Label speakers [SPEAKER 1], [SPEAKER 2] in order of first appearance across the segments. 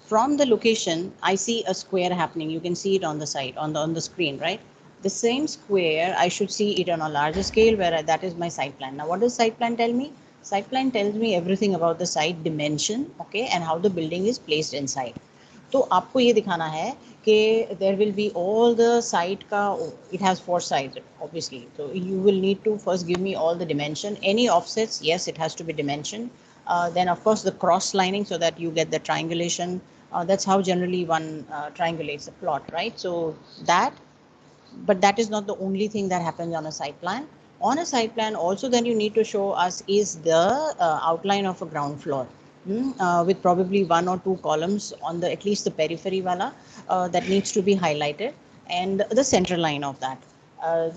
[SPEAKER 1] from the location, I see a square happening. You can see it on the side, on the screen, right? The same square, I should see it on a larger scale where that is my site plan. Now, what does site plan tell me? Site plan tells me everything about the site dimension, okay, and how the building is placed inside. तो आपको ये दिखाना है कि there will be all the site का, it has 4 sides obviously, so you will need to first give me all the dimension, any offsets, yes, it has to be dimension. Then of course the cross lining so that you get the triangulation. That's how generally one triangulates a plot, right? So that, but that is not the only thing that happens on a site plan. On a site plan also, then you need to show us is the outline of a ground floor, with probably 1 or 2 columns on the at least the periphery wala, that needs to be highlighted, and the center line of that. Uh,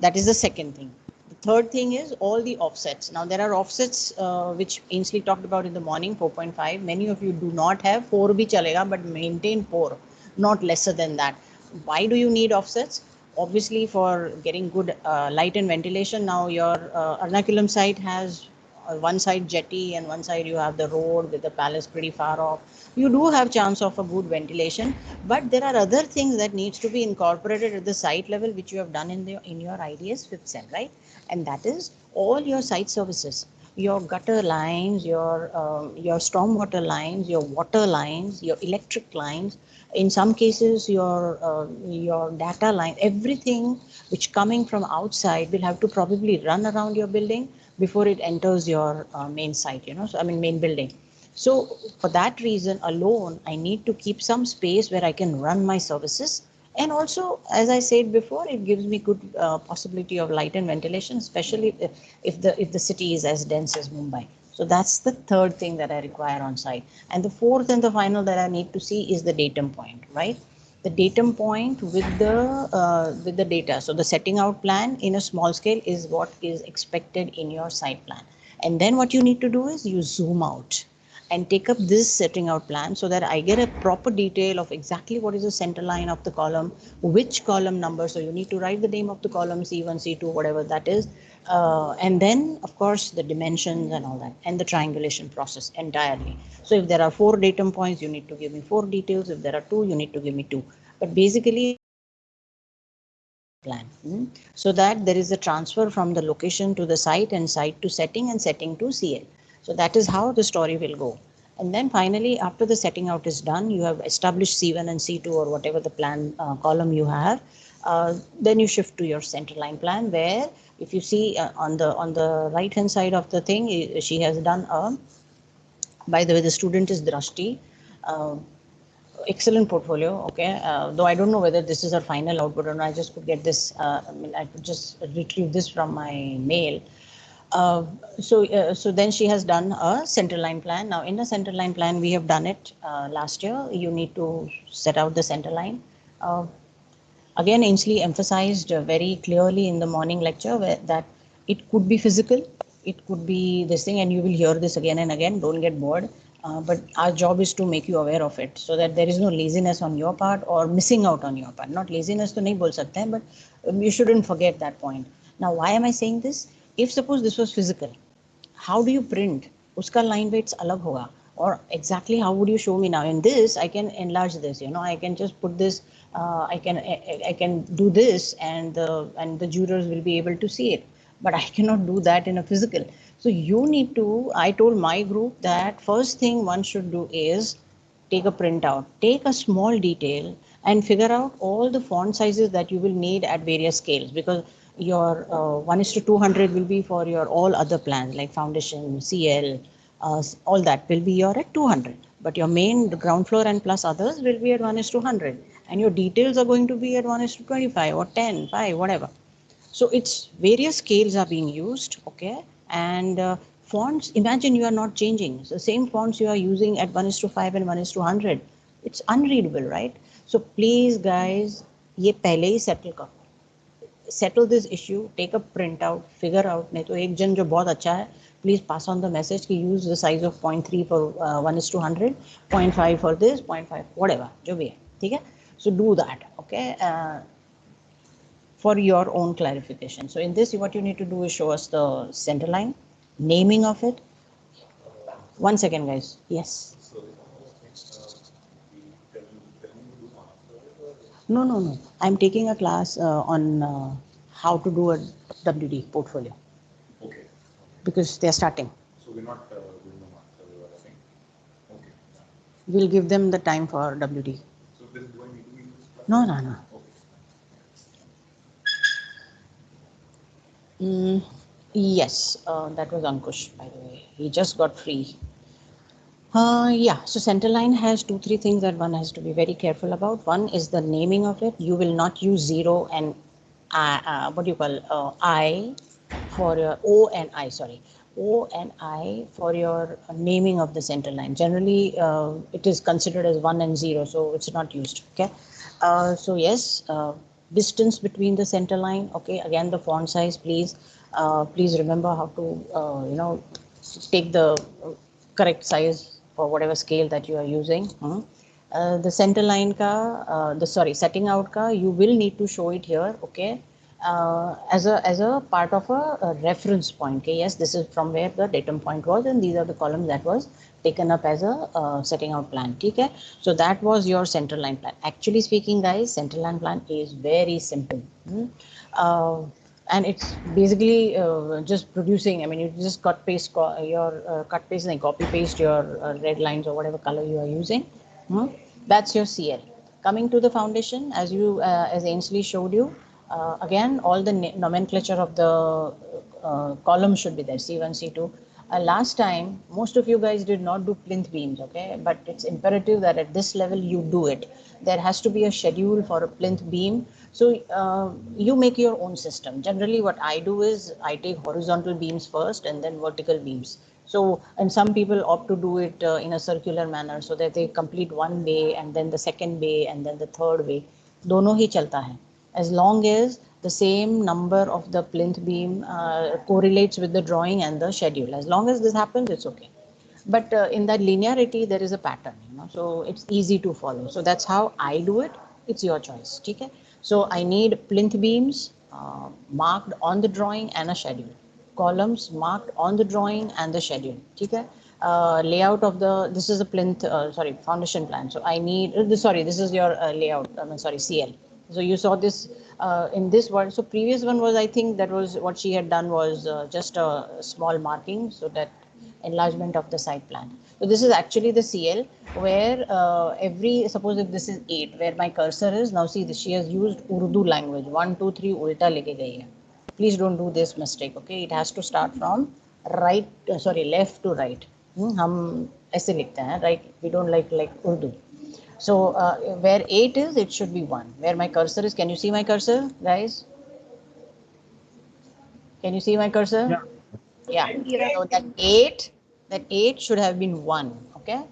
[SPEAKER 1] that is the second thing. The third thing is all the offsets. Now there are offsets which Ainsley talked about in the morning, 4.5. Many of you do not have 4 bhi chalega, but maintain 4, not lesser than that. Why do you need offsets? Obviously for getting good light and ventilation. Now your Ernakulam site has one side jetty and one side you have the road with the palace pretty far off. You do have chance of a good ventilation, but there are other things that needs to be incorporated at the site level, which you have done in your IDS 5th cell, right? And that is all your site services, your gutter lines, your stormwater lines, your water lines, your electric lines, in some cases your data line, everything which coming from outside will have to probably run around your building before it enters your main site, so I mean main building. So for that reason alone, I need to keep some space where I can run my services. And also, as I said before, it gives me good possibility of light and ventilation, especially if the city is as dense as Mumbai. So that's the third thing that I require on site. And the fourth and the final that I need to see is the datum point, right? The datum point with the data. So the setting out plan in a small scale is what is expected in your site plan. And then what you need to do is you zoom out and take up this setting out plan so that I get a proper detail of exactly what is the center line of the column, which column number. So you need to write the name of the column, C1, C2, whatever that is. And then, of course, the dimensions and all that, and the triangulation process entirely. So if there are 4 datum points, you need to give me 4 details. If there are 2, you need to give me 2. But basically, plan, so that there is a transfer from the location to the site and site to setting and setting to CL. So that is how the story will go. And then finally, after the setting out is done, you have established C1 and C2 or whatever the plan column you have. Then you shift to your center line plan, where if you see on the right hand side of the thing, she has done a, by the way, the student is Drashti. Excellent portfolio, okay. Though I don't know whether this is her final output or not. I just could get this, I could just retrieve this from my mail. So then she has done a center line plan. Now in the center line plan, we have done it last year. You need to set out the center line. Again, Ainsley emphasized very clearly in the morning lecture that it could be physical, it could be this thing, and you will hear this again and again. Don't get bored. But our job is to make you aware of it so that there is no laziness on your part or missing out on your part. Not laziness to nahi bol sakte hain, but you shouldn't forget that point. Now, why am I saying this? If suppose this was physical, how do you print? Uska line weights alag hoga. Or exactly how would you show me now? In this, I can enlarge this. I can just put this. I can do this, and the jurors will be able to see it. But I cannot do that in a physical. So you need to. I told my group that first thing one should do is take a printout, take a small detail, and figure out all the font sizes that you will need at various scales, because your 1:200 will be for your all other plans like foundation, CL, all that will be your at 200. But your main ground floor and plus others will be at 1:100, and your details are going to be at 1:25 or 10, 5, whatever. So it's various scales are being used, okay? And fonts, imagine you are not changing. So same fonts you are using at 1:5 and 1:100. It's unreadable, right? So please guys, ये पहले ही settle करो. Settle this issue, take a printout, figure out. नहीं तो एक जन जो बहुत अच्छा है, please pass on the message कि use the size of 0.3 for 1:100, 0.5 for this, 0.5, whatever, जो भी है, ठीक है? So do that, okay? For your own clarification. So in this, what you need to do is show us the center line, naming of it. 1 second, guys. Yes.
[SPEAKER 2] So next
[SPEAKER 1] No, no, no. I'm taking a class on how to do a WD portfolio.
[SPEAKER 2] Okay.
[SPEAKER 1] Because they're starting.
[SPEAKER 2] So we're not doing the master, you are saying. Okay.
[SPEAKER 1] We'll give them the time for WD.
[SPEAKER 2] So then do I need to be in this class?
[SPEAKER 1] No, no, no.
[SPEAKER 2] Okay.
[SPEAKER 1] Yes, that was Ankush, by the way. He just got free. Yeah, so Centerline has two, three things that one has to be very careful about. One is the naming of it. You will not use zero and what do you call I for your O and I, sorry. O and I for your naming of the center line. Generally, it is considered as 1 and 0, so it's not used. Okay. So yes, distance between the center line. Okay. Again, the font size, please. Please remember how to take the correct size for whatever scale that you are using. The center line ka, setting out ka, you will need to show it here, okay, as a part of a reference point. Okay, yes, this is from where the datum point was, and these are the columns that was taken up as a setting out plan. Okay, so that was your center line plan. Actually speaking, guys, center line plan is very simple. Uh, and it's basically just producing. I mean, you just cut paste your cut paste and copy paste your red lines or whatever color you are using. That's your CL. Coming to the foundation, as you as Ainsley showed you, again all the nomenclature of the columns should be there. C1, C2. Last time, most of you guys did not do plinth beams, okay? But it's imperative that at this level you do it. There has to be a schedule for a plinth beam. So you make your own system. Generally, what I do is I take horizontal beams first and then vertical beams. So, and some people opt to do it in a circular manner so that they complete one bay and then the second bay and then the third bay. दोनों ही चलता है. As long as the same number of the plinth beam correlates with the drawing and the schedule. As long as this happens, it's okay. But in that linearity, there is a pattern, so it's easy to follow. So that's how I do it. It's your choice. Okay. So I need plinth beams marked on the drawing and a schedule. Columns marked on the drawing and the schedule. Okay. Layout of this is a plinth, foundation plan. So I need, this is your layout, CL. So you saw this in this one. So previous one was, I think that was what she had done was just a small marking so that enlargement of the site plan. So this is actually the CL where suppose if this is 8, where my cursor is, now see this, she has used Urdu language, 1, 2, 3, ulta leke gayi hai. Please don't do this mistake, okay? It has to start from left to right. हम ऐसे लिखते हैं, right? We don't like Urdu. So where 8 is, it should be 1. Where my cursor is, can you see my cursor, guys? Can you see my cursor? Yeah. So that 8 should have been 1. Okay.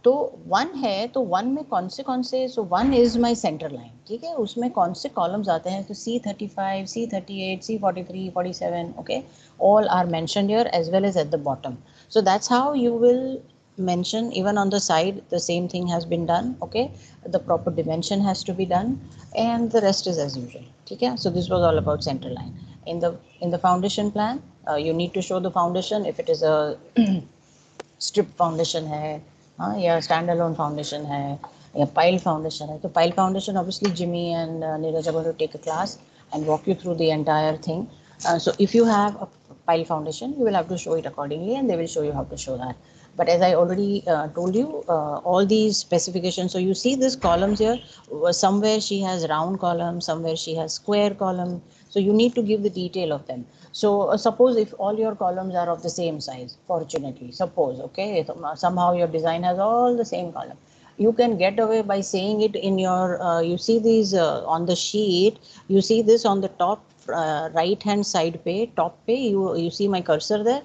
[SPEAKER 1] तो 1 है, तो 1 में कौन से so 1 is my center line. ठीक है, उसमें कौन से columns आते हैं, तो C35, C38, C43, 47. Okay, all are mentioned here as well as at the bottom. So that's how you will mention. Even on the side the same thing has been done. Okay, the proper dimension has to be done, and the rest is as usual. Okay, so this was all about center line. In the foundation plan, you need to show the foundation. If it is a strip foundation है, या standalone foundation है, या pile foundation है, तो pile foundation obviously Jimmy and Neeraj are going to take a class and walk you through the entire thing. So if you have a pile foundation, you will have to show it accordingly, and they will show you how to show that. But as I already told you, all these specifications, so you see these columns here, somewhere she has round column, somewhere she has square column, so you need to give the detail of them. So suppose if all your columns are of the same size, fortunately, suppose, okay, somehow your design has all the same column, you can get away by saying it in your, you see these on the sheet, you see this on the top right hand side page, top page, you see my cursor there,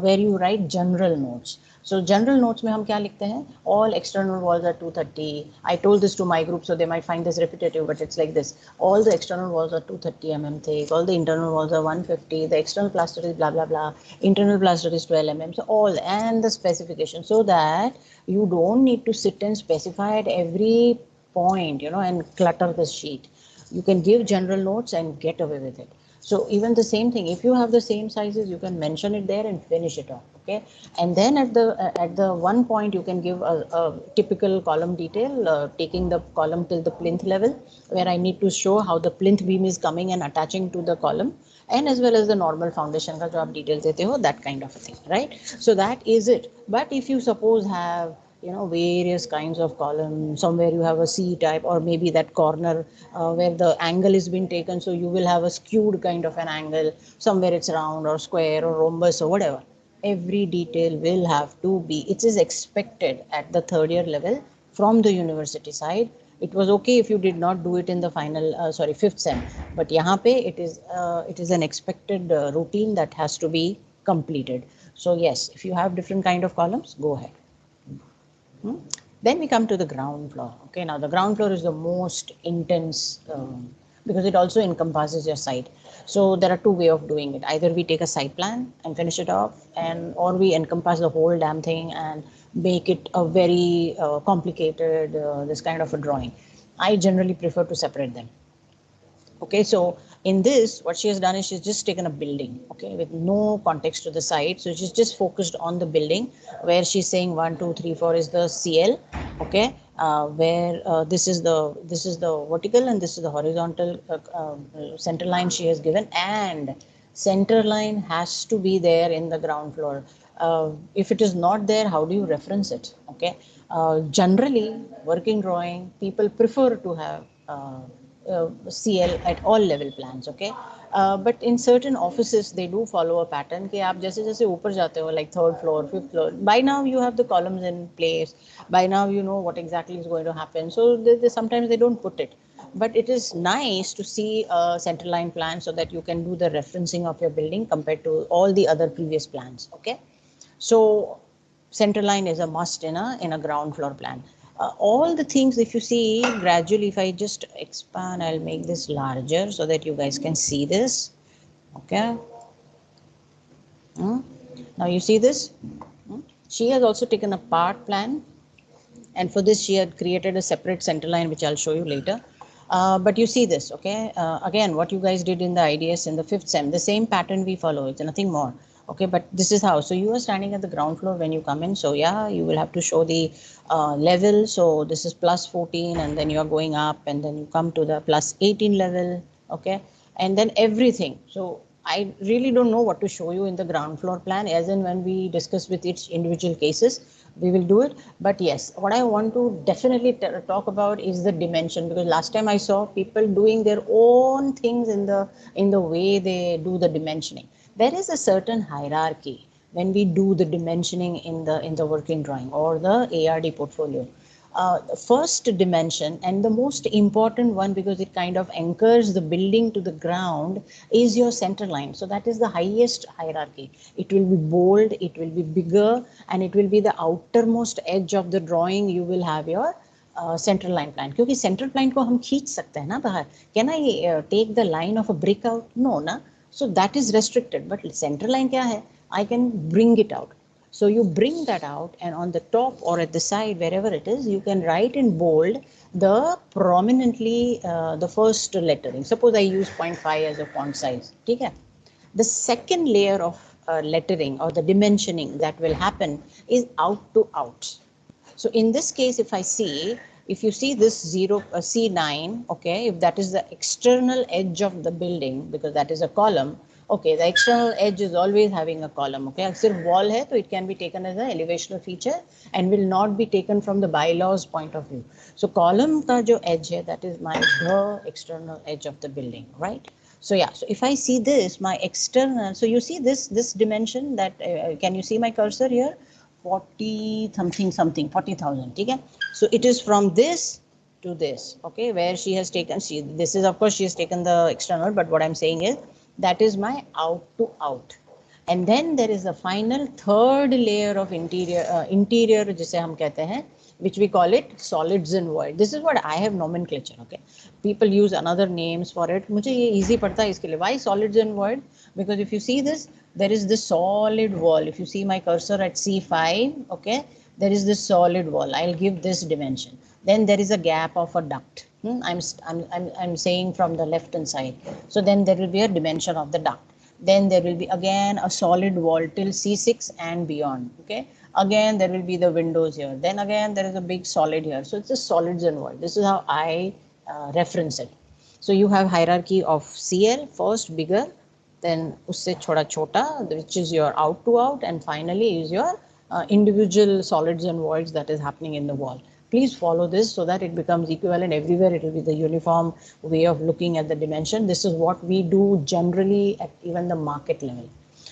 [SPEAKER 1] where you write general notes. So general notes में हम क्या लिखते हैं? All external walls are 230. I told this to my group, so they might find this repetitive, but it's like this. All the external walls are 230 mm thick. All the internal walls are 150. The external plaster is blah blah blah. Internal plaster is 12 mm. So all and the specification, so that you don't need to sit and specify at every point, and clutter the sheet. You can give general notes and get away with it. So even the same thing, if you have the same sizes, you can mention it there and finish it off, okay? And then at the one point, you can give a typical column detail, taking the column till the plinth level, where I need to show how the plinth beam is coming and attaching to the column, and as well as the normal foundation का जो आप details देते हो, that kind of a thing, right? So that is it. But if you suppose have various kinds of columns, somewhere you have a C type, or maybe that corner where the angle is being taken, so you will have a skewed kind of an angle, somewhere it's round or square or rhombus or whatever. Every detail will have to be, it is expected at the third year level from the university side. It was okay if you did not do it in the final fifth sem, but yahan pe it is an expected routine that has to be completed. So yes, if you have different kind of columns, go ahead. Then we come to the ground floor. Okay, now the ground floor is the most intense because it also encompasses your site. So there are two ways of doing it. Either we take a site plan and finish it off, or we encompass the whole damn thing and make it a very complicated this kind of a drawing. I generally prefer to separate them. Okay, so in this, what she has done is she's just taken a building, okay, with no context to the site. So she's just focused on the building, where she's saying 1, 2, 3, 4 is the CL, okay, where this is the vertical and this is the horizontal center line she has given, and center line has to be there in the ground floor. If it is not there, how do you reference it? Okay, generally, working drawing, people prefer to have CL at all level plans, okay? But in certain offices, they do follow a pattern कि आप जैसे जैसे ऊपर जाते हो, like third floor, fifth floor, by now you have the columns in place, by now you know what exactly is going to happen. So sometimes they don't put it. But it is nice to see a center line plan so that you can do the referencing of your building compared to all the other previous plans, okay? So center line is a must in a ground floor plan. All the things, if you see gradually, if I just expand, I'll make this larger so that you guys can see this. Okay. Now you see this. She has also taken a part plan, and for this she had created a separate center line, which I'll show you later. But you see this, okay? Again, what you guys did in the IDS in the fifth sem, the same pattern we follow. It's nothing more. Okay, but this is how. So you are standing at the ground floor when you come in. So yeah, you will have to show the level. So this is plus 14, and then you are going up, and then you come to the plus 18 level. Okay, and then everything. So I really don't know what to show you in the ground floor plan, as in when we discuss with each individual cases, we will do it. But yes, what I want to definitely talk about is the dimension, because last time I saw people doing their own things in the way they do the dimensioning. There is a certain hierarchy when we do the dimensioning in the working drawing or the ARD portfolio. The first dimension and the most important one, because it kind of anchors the building to the ground, is your center line. So that is the highest hierarchy. It will be bold, it will be bigger, and it will be the outermost edge of the drawing. You will have your center line plan, क्योंकि center line को हम खींच सकते हैं ना बाहर. Can I take the line of a brick out? No, ना. So that is restricted. But center line क्या है? I can bring it out. So you bring that out, and on the top or at the side, wherever it is, you can write in bold the prominently the first lettering. Suppose I use 0.5 as a font size. Okay? The second layer of lettering or the dimensioning that will happen is out to out. So in this case, if you see this C9, okay, if that is the external edge of the building, because that is a column, okay, the external edge is always having a column, okay. If it's wall hai, so it can be taken as an elevational feature and will not be taken from the bylaws point of view. So column ka jo edge hai, that is the external edge of the building, right? So yeah, so if I see this, my external, so you see this dimension that, can you see my cursor here? 40 something 40,000, okay? So it is from this to this, okay, where she has taken, this is of course she has taken the external, but what I'm saying is that is my out to out. And then there is a final third layer of interior जिसे हम कहते हैं, which we call it solids and void. This is what I have nomenclature, okay? People use another names for it. मुझे ये easy पड़ता है इसके लिए. Why solids and void? Because if you see this, there is this solid wall. If you see my cursor at C5, okay, There is this solid wall. I'll give this dimension. Then there is a gap of a duct. I'm saying from the left hand side. So then there will be a dimension of the duct. Then there will be again a solid wall till C6 and beyond. Okay. Again there will be the windows here. Then again there is a big solid here. So it's a solids and void. This is how I reference it. So you have hierarchy of CL, first bigger, then usse choda chota, which is your out to out, and finally is your individual solids and voids that is happening in the wall. Please follow this so that it becomes equivalent everywhere. It will be the uniform way of looking at the dimension. This is what we do generally at even the market level,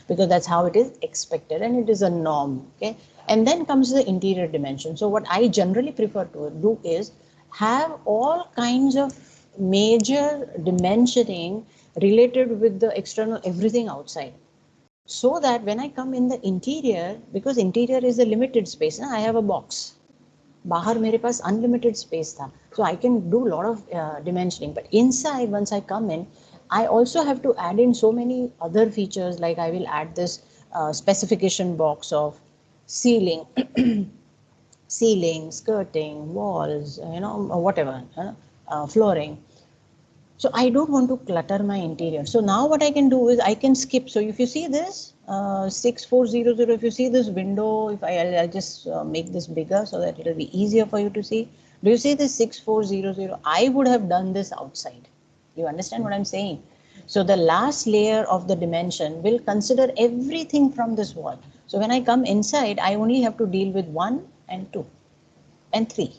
[SPEAKER 1] because that's how it is expected and it is a norm. Okay. And then comes the interior dimension. So what I generally prefer to do is have all kinds of major dimensioning related with the external everything outside, so that when I come in the interior, because interior is a limited space, I have a box. बाहर मेरे पास unlimited space था, so I can do a lot of dimensioning. But inside, once I come in, I also have to add in so many other features, like I will add this specification box of ceiling, ceiling, skirting, walls, whatever, flooring. So I don't want to clutter my interior. So now what I can do is I can skip. So if you see this 6400, if you see this window, if I'll just make this bigger so that it will be easier for you to see. Do you see this 6400? I would have done this outside. You understand what I'm saying? So the last layer of the dimension will consider everything from this wall. So when I come inside, I only have to deal with 1 and 2 and 3,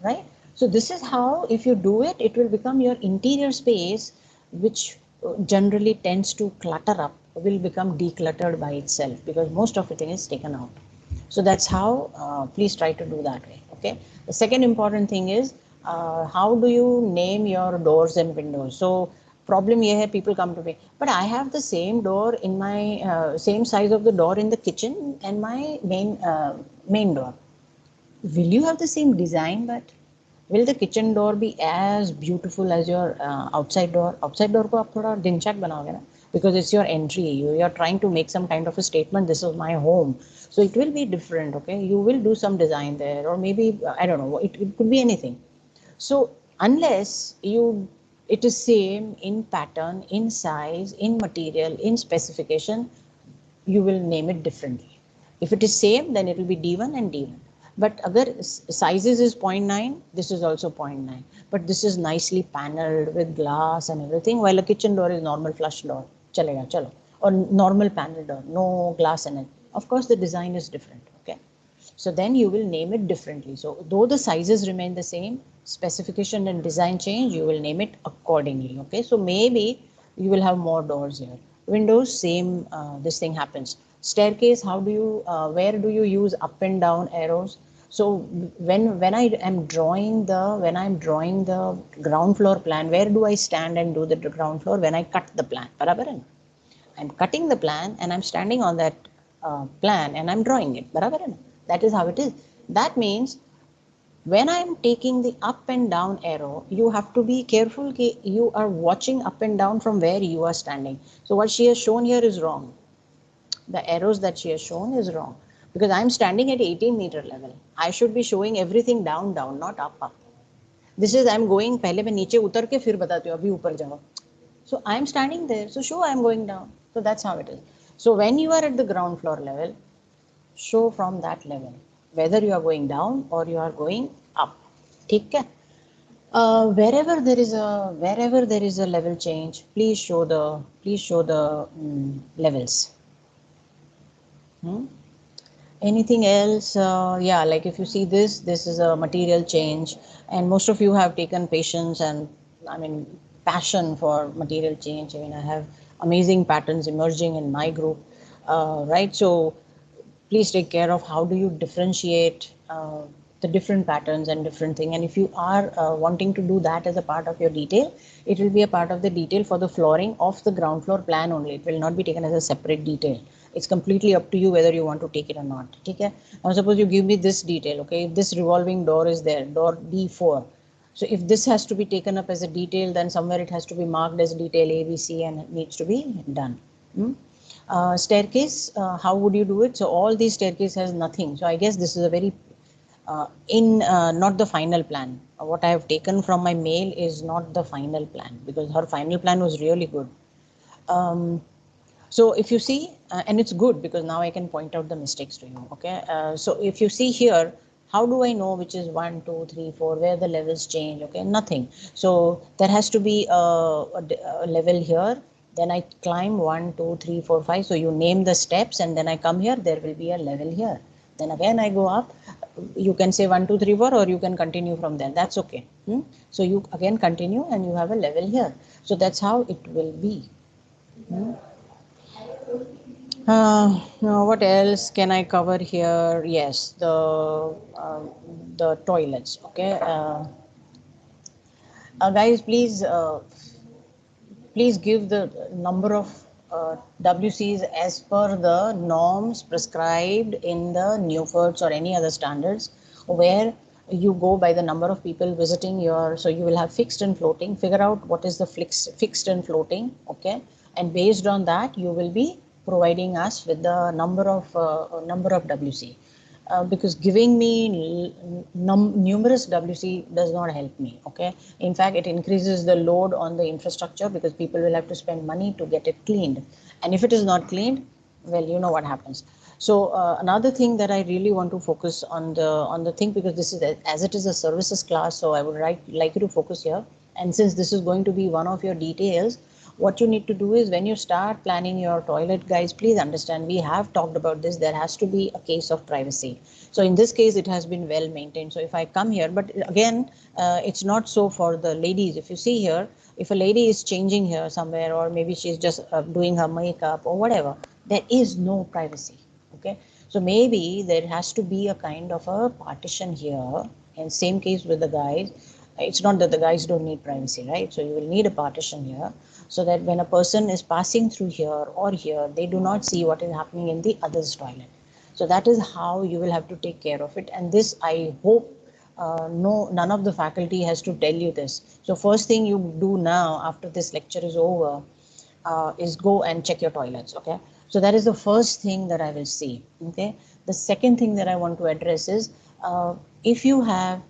[SPEAKER 1] right? So this is how, if you do it, it will become your interior space, which generally tends to clutter up, will become decluttered by itself, because most of it is taken out. So that's how, please try to do that way. Okay. The second important thing is, how do you name your doors and windows? So problem here, people come to me, but I have the same door in my same size of the door in the kitchen and my main door. Will you have the same design, but will the kitchen door be as beautiful as your outside door? Outside door ko aap thoda dinchak banaoge na, because it's your entry. You are trying to make some kind of a statement. This is my home, so it will be different. Okay, you will do some design there, or maybe I don't know. It could be anything. So unless it is same in pattern, in size, in material, in specification, you will name it differently. If it is same, then it will be D1 and D1. But agar sizes is 0.9, this is also 0.9. But this is nicely paneled with glass and everything, while a kitchen door is normal flush door. Chalega, chalo. Or normal panel door, no glass in it. Of course, the design is different. Okay. So then you will name it differently. So though the sizes remain the same, specification and design change, you will name it accordingly. Okay. So maybe you will have more doors here. Windows, same, this thing happens. Staircase, how do you, where do you use up and down arrows? So when I'm drawing the ground floor plan, where do I stand and do the ground floor? When I cut the plan, barabar hai na? I'm cutting the plan and I'm standing on that plan and I'm drawing it, barabar hai na? That is how it is. That means when I'm taking the up and down arrow, you have to be careful that you are watching up and down from where you are standing. So what she has shown here is wrong. The arrows that she has shown is wrong, because I'm standing at 18-meter level. I should be showing everything down, down, not up, up. This is I'm going, पहले मैं नीचे उतर के फिर बताती हूँ, अभी ऊपर जाओ. So I'm standing there, so show I'm going down. So that's how it is. So when you are at the ground floor level, show from that level, whether you are going down or you are going up. ठीक है? Wherever there is a level change, please show the levels. Anything else? Yeah, like if you see this is a material change, and most of you have taken patience and passion for material change. I have amazing patterns emerging in my group, right? So please take care of how do you differentiate the different patterns and different thing. And if you are wanting to do that as a part of your detail, it will be a part of the detail for the flooring of the ground floor plan only. It will not be taken as a separate detail. It's completely up to you whether you want to take it or not. Okay? Now suppose you give me this detail. Okay, if this revolving door is there, door D4. So if this has to be taken up as a detail, then somewhere it has to be marked as detail A, B, C, and it needs to be done. Staircase, how would you do it? So all these staircase has nothing. So I guess this is a very not the final plan. What I have taken from my mail is not the final plan, because her final plan was really good. So if you see, and it's good because now I can point out the mistakes to you. Okay, so if you see here, how do I know which is 1, 2, 3, 4, where the levels change? Okay, nothing. So there has to be a level here. Then I climb 1, 2, 3, 4, 5. So you name the steps, and then I come here. There will be a level here. Then again I go up. You can say 1, 2, 3, 4, or you can continue from there. That's okay. So you again continue, and you have a level here. So that's how it will be. Now what else can I cover here? Yes, the toilets. Okay, guys, please give the number of WCs as per the norms prescribed in the Newforts or any other standards, where you go by the number of people visiting your, so you will have fixed and floating. Figure out what is the fixed and floating, okay, and based on that you will be providing us with the number of WC. Because giving me numerous WC does not help me. Okay, in fact, it increases the load on the infrastructure, because people will have to spend money to get it cleaned, and if it is not cleaned, well, you know what happens. So another thing that I really want to focus on the thing, because this is as it is a services class, so I would like you to focus here. And since this is going to be one of your details, what you need to do is, when you start planning your toilet, guys, please understand, we have talked about this, there has to be a case of privacy. So in this case it has been well maintained. So if I come here, but again, it's not so for the ladies. If you see here, if a lady is changing here somewhere, or maybe she's just doing her makeup or whatever, there is no privacy. Okay, so maybe there has to be a kind of a partition here. And same case with the guys. It's not that the guys don't need privacy, right? So you will need a partition here, so that when a person is passing through here or here, they do not see what is happening in the other's toilet. So that is how you will have to take care of it. And this, I hope, no, none of the faculty has to tell you this. So first thing you do now after this lecture is over, is go and check your toilets. Okay, so that is the first thing that I will see. Okay, the second thing that I want to address is, if you have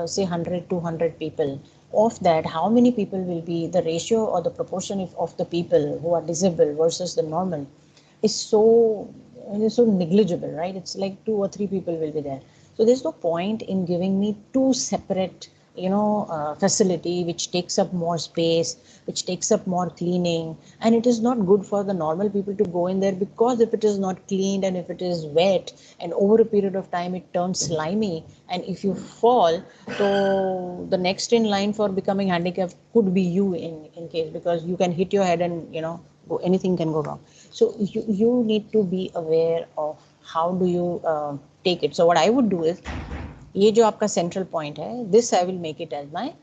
[SPEAKER 1] say 100, 200 people, of that, how many people will be the ratio or the proportion of the people who are disabled versus the normal is so, it is so negligible, right? It's like 2 or 3 people will be there. So there's no point in giving me 2 separate, facility which takes up more space, which takes up more cleaning, and it is not good for the normal people to go in there, because if it is not cleaned and if it is wet and over a period of time it turns slimy, and if you fall, so the next in line for becoming handicapped could be you, in case, because you can hit your head and anything can go wrong. So you need to be aware of how do you take it. So what I would do is, ये जो आपका central point है, this I will make it as my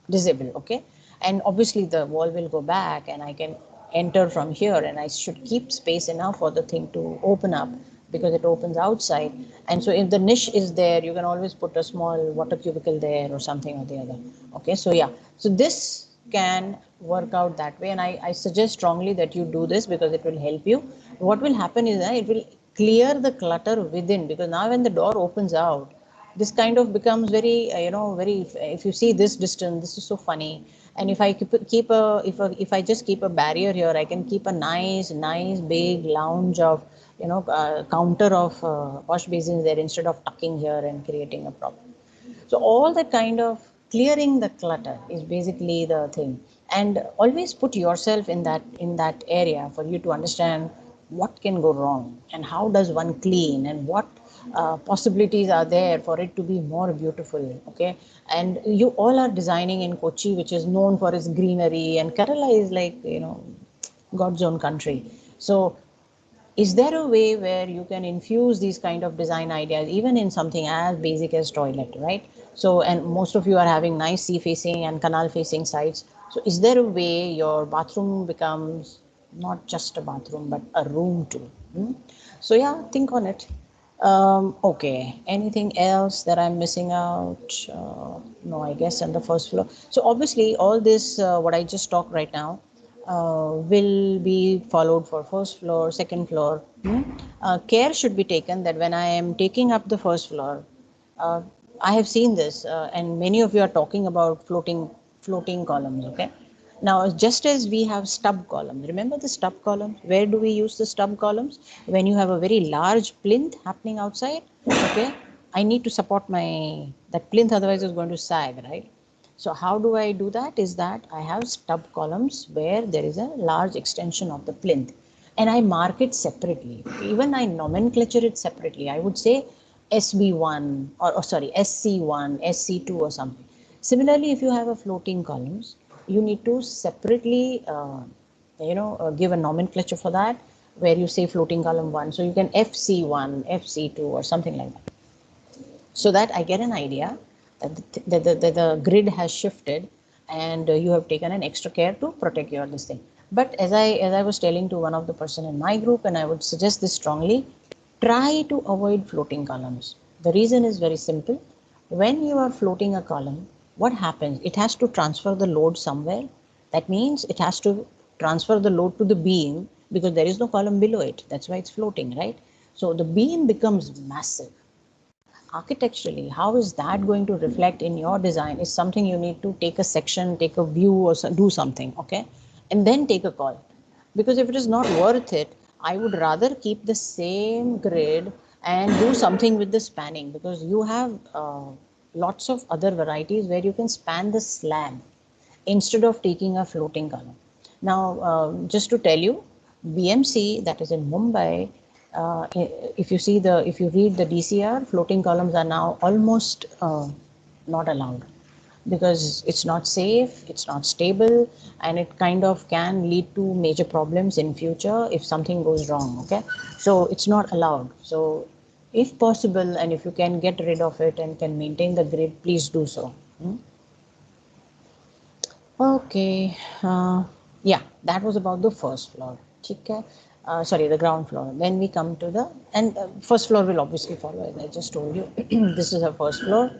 [SPEAKER 1] disable. Okay, and obviously the wall will go back and I can enter from here, and I should keep space enough for the thing to open up, because it opens outside. And so if the niche is there, you can always put a small water cubicle there or something or the other. Okay, so yeah, so this can work out that way, and I suggest strongly that you do this, because it will help you. What will happen is that it will clear the clutter within, because now when the door opens out, this kind of becomes very very, if you see this distance, this is so funny. And if I if I just keep a barrier here, I can keep a nice big lounge of counter of wash basins there, instead of tucking here and creating a problem. So all that kind of clearing the clutter is basically the thing. And always put yourself in that area for you to understand what can go wrong and how does one clean, and what possibilities are there for it to be more beautiful. Okay, and you all are designing in Kochi, which is known for its greenery, and Kerala is like God's own country. So is there a way where you can infuse these kind of design ideas even in something as basic as toilet, right? So, and most of you are having nice sea facing and canal facing sites. So is there a way your bathroom becomes not just a bathroom but a room too? So yeah, think on it. Okay, anything else that I'm missing out? No, I guess on the first floor. So obviously all this, what I just talked right now, will be followed for first floor, second floor. Care should be taken that when I am taking up the first floor, uh, I have seen this, and many of you are talking about floating columns. Okay, now just as we have stub columns, remember the stub columns? Where do we use the stub columns? When you have a very large plinth happening outside. Okay, I need to support my that plinth, otherwise it's going to sag, right? So how do I do that? Is that I have stub columns where there is a large extension of the plinth, and I mark it separately. Even I nomenclature it separately. I would say SB1 or sorry, SC1, SC2 or something. Similarly, if you have a floating columns, you need to separately, give a nomenclature for that, where you say floating column 1. So you can FC1, FC2 or something like that, so that I get an idea that the grid has shifted, and you have taken an extra care to protect your this thing. But as I was telling to one of the person in my group, and I would suggest this strongly, try to avoid floating columns. The reason is very simple. When you are floating a column, what happens? It has to transfer the load somewhere. That means it has to transfer the load to the beam, because there is no column below it. That's why it's floating, right? So the beam becomes massive. Architecturally, how is that going to reflect in your design is something you need to take a section, take a view, or do something, okay, and then take a call. Because if it is not worth it, I would rather keep the same grid and do something with the spanning, because you have lots of other varieties where you can span the slab instead of taking a floating column. Now, just to tell you, BMC, that is in Mumbai, if you read the DCR, floating columns are now almost not allowed, because it's not safe, it's not stable, and it kind of can lead to major problems in future if something goes wrong. Okay, so it's not allowed. So if possible, and if you can get rid of it and can maintain the grid, please do so. Okay, yeah, that was about the first floor. ठीक है? Sorry, the ground floor. Then we come to the, and first floor will obviously follow, as I just told you. This is her first floor.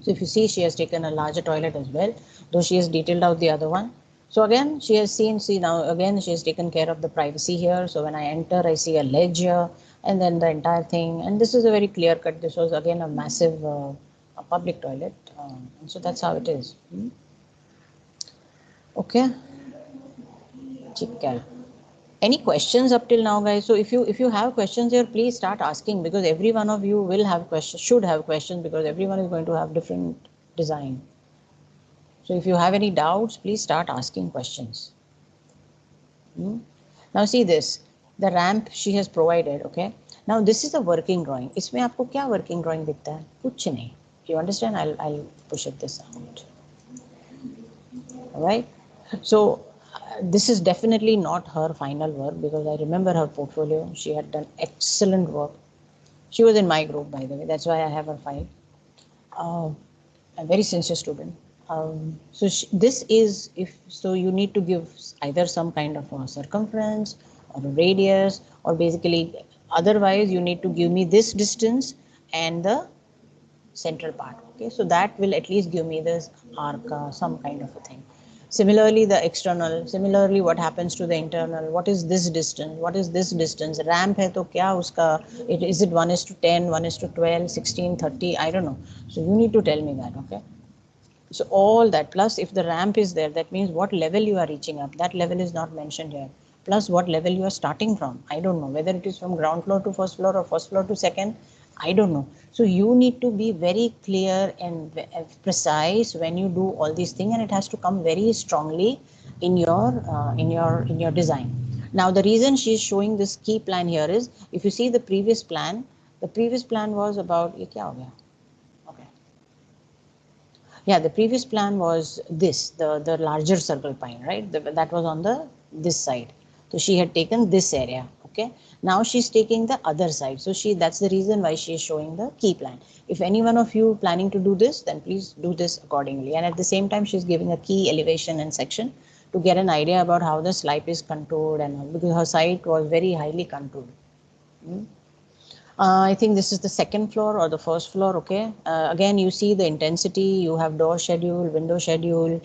[SPEAKER 1] So if you see, she has taken a larger toilet as well, though she has detailed out the other one. So again, she has see now again, she has taken care of the privacy here. So when I enter, I see a ledge here, and then the entire thing. And this is a very clear cut. This was again a massive a public toilet. And so that's how it is. Okay. ठीक है. Any questions up till now, guys? So if you have questions here, please start asking, because every one of you will have questions, should have questions, because everyone is going to have different design. So if you have any doubts, please start asking questions. Now see this, the ramp she has provided. Okay, now this is a working drawing. इसमें आपको क्या working drawing दिखता है? कुछ नहीं. You understand? I'll push it this out. All right. So this is definitely not her final work, because I remember her portfolio. She had done excellent work. She was in my group, by the way. That's why I have her file. A very sincere student. So this is, if so, you need to give either some kind of a circumference or a radius, or basically, otherwise you need to give me this distance and the central part. Okay, so that will at least give me this arc, some kind of a thing. Similarly, the external, similarly, what happens to the internal, what is this distance, what is this distance, ramp hai to kya uska, is it 1:10, 1:12, 16, 30, I don't know. So you need to tell me that. Okay, so all that, plus if the ramp is there, that means what level you are reaching up, that level is not mentioned here, plus what level you are starting from. I don't know whether it is from ground floor to first floor or first floor to second. I don't know. So you need to be very clear and precise when you do all these things, and it has to come very strongly in your design. Now the reason she is showing this key plan here is, if you see the previous plan was about, ye kya ho gaya? Okay. Yeah, the previous plan was this, the larger circle pine, right? That was on the this side. So she had taken this area. Okay. Now she's taking the other side. So that's the reason why she is showing the key plan. If any one of you planning to do this, then please do this accordingly. And at the same time, she's giving a key elevation and section to get an idea about how the slope is contoured, and because her site was very highly contoured. I think this is the second floor or the first floor. Okay. Again, you see the intensity. You have door schedule, window schedule,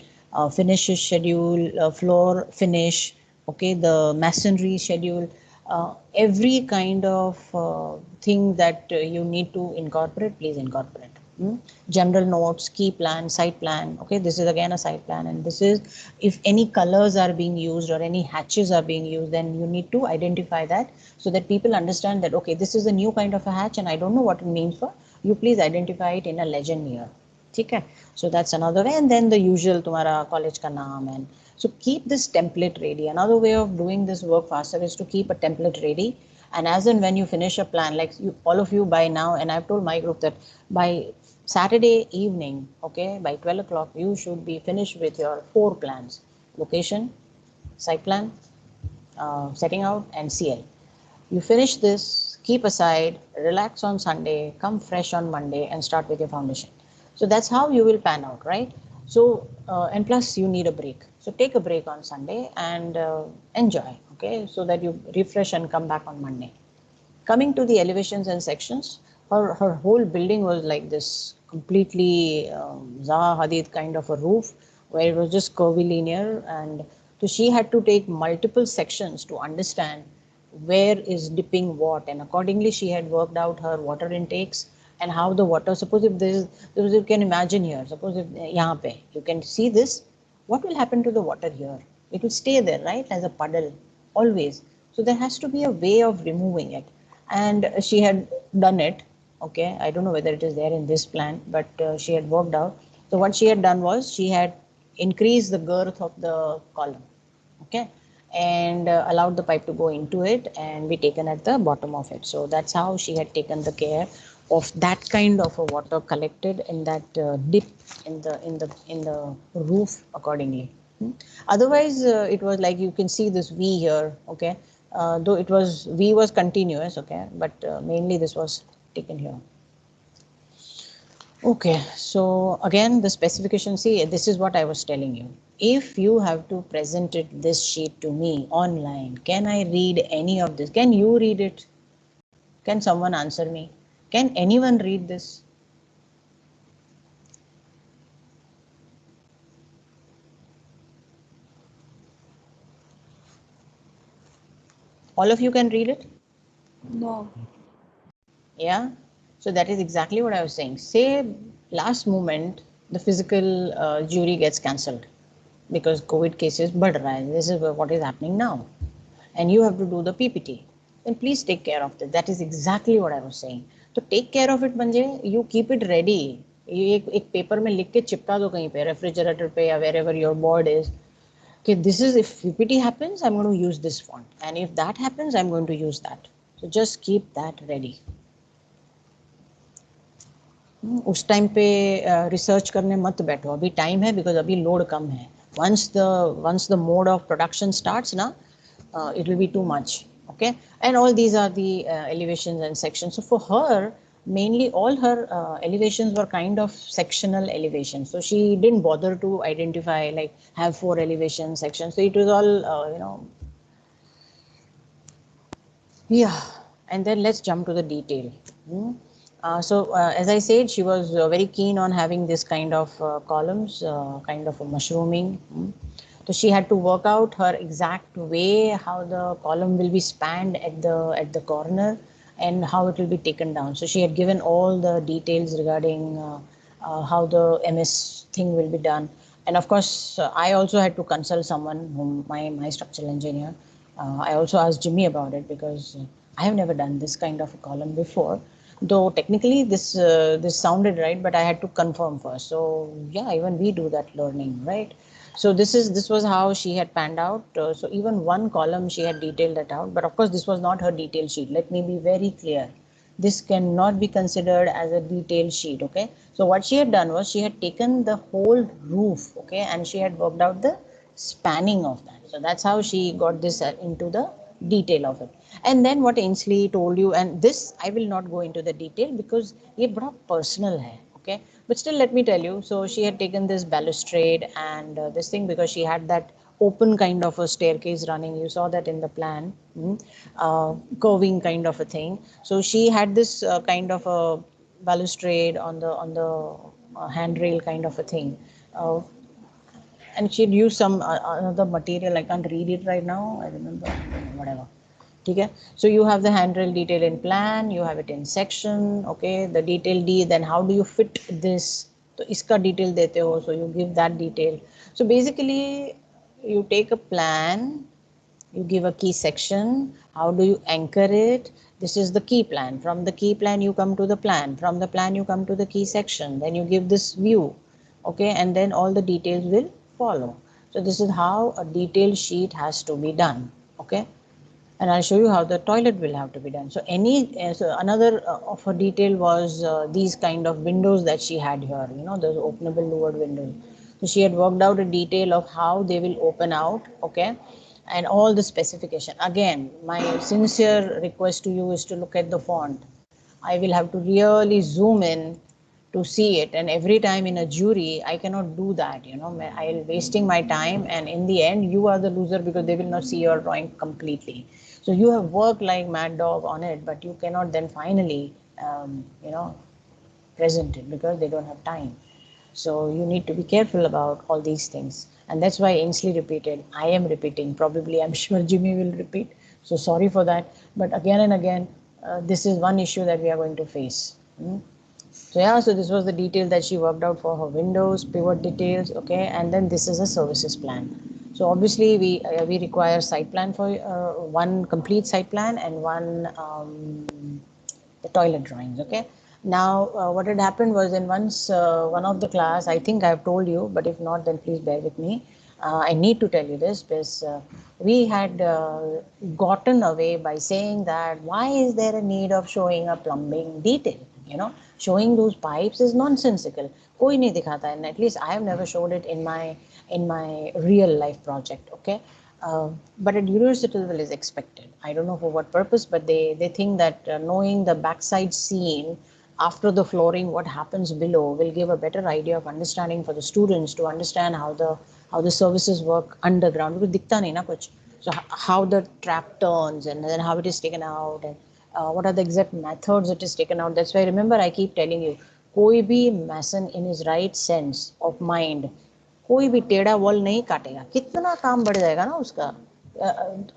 [SPEAKER 1] finishes schedule, floor finish. Okay. The masonry schedule. Every kind of thing that you need to incorporate, please incorporate. General notes, key plan, site plan. Okay. This is again a site plan, and this is if any colors are being used or any hatches are being used, then you need to identify that so that people understand that, okay, this is a new kind of a hatch and I don't know what it means for you. Please identify it in a legend here. Okay. So that's another way. And then the usual tumhara college ka naam. And so keep this template ready. Another way of doing this work faster is to keep a template ready. And as and when you finish a plan, like you, all of you by now, and I've told my group that by Saturday evening, okay, by 12 o'clock, you should be finished with your 4 plans: location, site plan, setting out, and CL. You finish this, keep aside, relax on Sunday, come fresh on Monday, and start with your foundation. So that's how you will pan out, right? So, and plus you need a break. So take a break on Sunday and enjoy, okay? So that you refresh and come back on Monday. Coming to the elevations and sections, her whole building was like this completely Zaha Hadid kind of a roof where it was just curvilinear, and so she had to take multiple sections to understand where is dipping what, and accordingly she had worked out her water intakes and how the water, suppose if there is you can imagine here, suppose if yahan pe you can see this, what will happen to the water here? It will stay there, right, as a puddle always. So there has to be a way of removing it, and she had done it. Okay, I don't know whether it is there in this plan, but she had worked out. So what she had done was she had increased the girth of the column, okay, and allowed the pipe to go into it and be taken at the bottom of it. So that's how she had taken the care of that kind of a water collected in that dip in the roof accordingly. Otherwise, it was like you can see this V here, okay. Though it was V was continuous, okay, but mainly this was taken here. Okay, so again, the specification, see, this is what I was telling you. If you have to present it, this sheet to me online, can I read any of this? Can you read it? Can someone answer me? Can anyone read this? All of you can read it?
[SPEAKER 3] No.
[SPEAKER 1] Yeah. So that is exactly what I was saying. Say last moment, the physical jury gets cancelled because COVID cases बढ़ रहा है. This is what is happening now. And you have to do the PPT. Then please take care of that. That is exactly what I was saying. So take care of it म्हणजे you keep it ready. ये एक paper में लिख के चिपका दो कहीं पे, रेफ्रिजरेटर पे या wherever your board is. Okay, this is if PPT happens, I'm going to use this font. And if that happens, I'm going to use that. So just keep that ready. उस time पे research करने मत बैठो, अभी time है because अभी load कम है. once the mode of production starts na, it will be too much. Okay, and all these are the elevations and sections. So for her, mainly all her elevations were kind of sectional elevations, so she didn't bother to identify like have 4 elevation sections. So it was all yeah. And then let's jump to the detail. As I said, she was very keen on having this kind of columns, kind of a mushrooming. So she had to work out her exact way how the column will be spanned at the corner and how it will be taken down. So she had given all the details regarding how the MS thing will be done. And of course, I also had to consult someone, whom my structural engineer. I also asked Jimmy about it because I have never done this kind of a column before. Though technically this sounded right, but I had to confirm first. So yeah, even we do that learning, right? So this was how she had panned out. So even one column she had detailed it out, but of course this was not her detail sheet. Let me be very clear. This cannot be considered as a detail sheet, okay? So what she had done was she had taken the whole roof, okay, and she had worked out the spanning of that. So that's how she got this into the detail of it. And then what Ainsley told you, and this I will not go into the detail because ये बड़ा personal है, okay? But still let me tell you, so she had taken this balustrade and this thing because she had that open kind of a staircase running. You saw that in the plan, curving kind of a thing. So she had this kind of a balustrade on the handrail kind of a thing. Uh, and she'd use some another material. I can't read it right now. I remember, whatever. Okay, so you have the handrail detail in plan, you have it in section. Okay, the detail D, then how do you fit this? So iska detail dete ho, so you give that detail. So basically you take a plan, you give a key section, how do you anchor it? This is the key plan. From the key plan you come to the plan, from the plan you come to the key section, then you give this view. Okay, and then all the details will follow. So this is how a detailed sheet has to be done. Okay, and I'll show you how the toilet will have to be done. So so another of her detail was these kind of windows that she had here, you know, those openable louvered windows. So she had worked out a detail of how they will open out, okay, and all the specification. Again, my sincere request to you is to look at the font. I will have to really zoom in to see it, and every time in a jury I cannot do that, you know. I'll wasting my time, and in the end you are the loser because they will not see your drawing completely. So you have worked like mad dog on it, but you cannot then finally you know, present it because they don't have time. So you need to be careful about all these things. And that's why Ainsley repeated. I am repeating. Probably I'm sure Jimmy will repeat. So sorry for that. But again and again, this is one issue that we are going to face. So yeah, so this was the detail that she worked out for her windows, pivot details, okay, and then this is a services plan. So obviously we require site plan for one complete site plan and one the toilet drawings, okay. Now what had happened was in one of the class, I think I have told you, but if not, then please bear with me. I need to tell you this because we had gotten away by saying that why is there a need of showing a plumbing detail, you know, showing those pipes is nonsensical. Koi nahi dikhata, and at least I have never showed it in my real life project, okay. But at university level is expected. I don't know for what purpose, but they think that knowing the backside scene after the flooring, what happens below, will give a better idea of understanding for the students to understand how the services work underground. Because दिखता नहीं ना कुछ. So how the trap turns and then how it is taken out, and what are the exact methods it is taken out. That's why remember I keep telling you, कोई भी mason in his right sense of mind कोई भी टेढ़ा wall नहीं काटेगा. कितना काम बढ़ जाएगा ना उसका.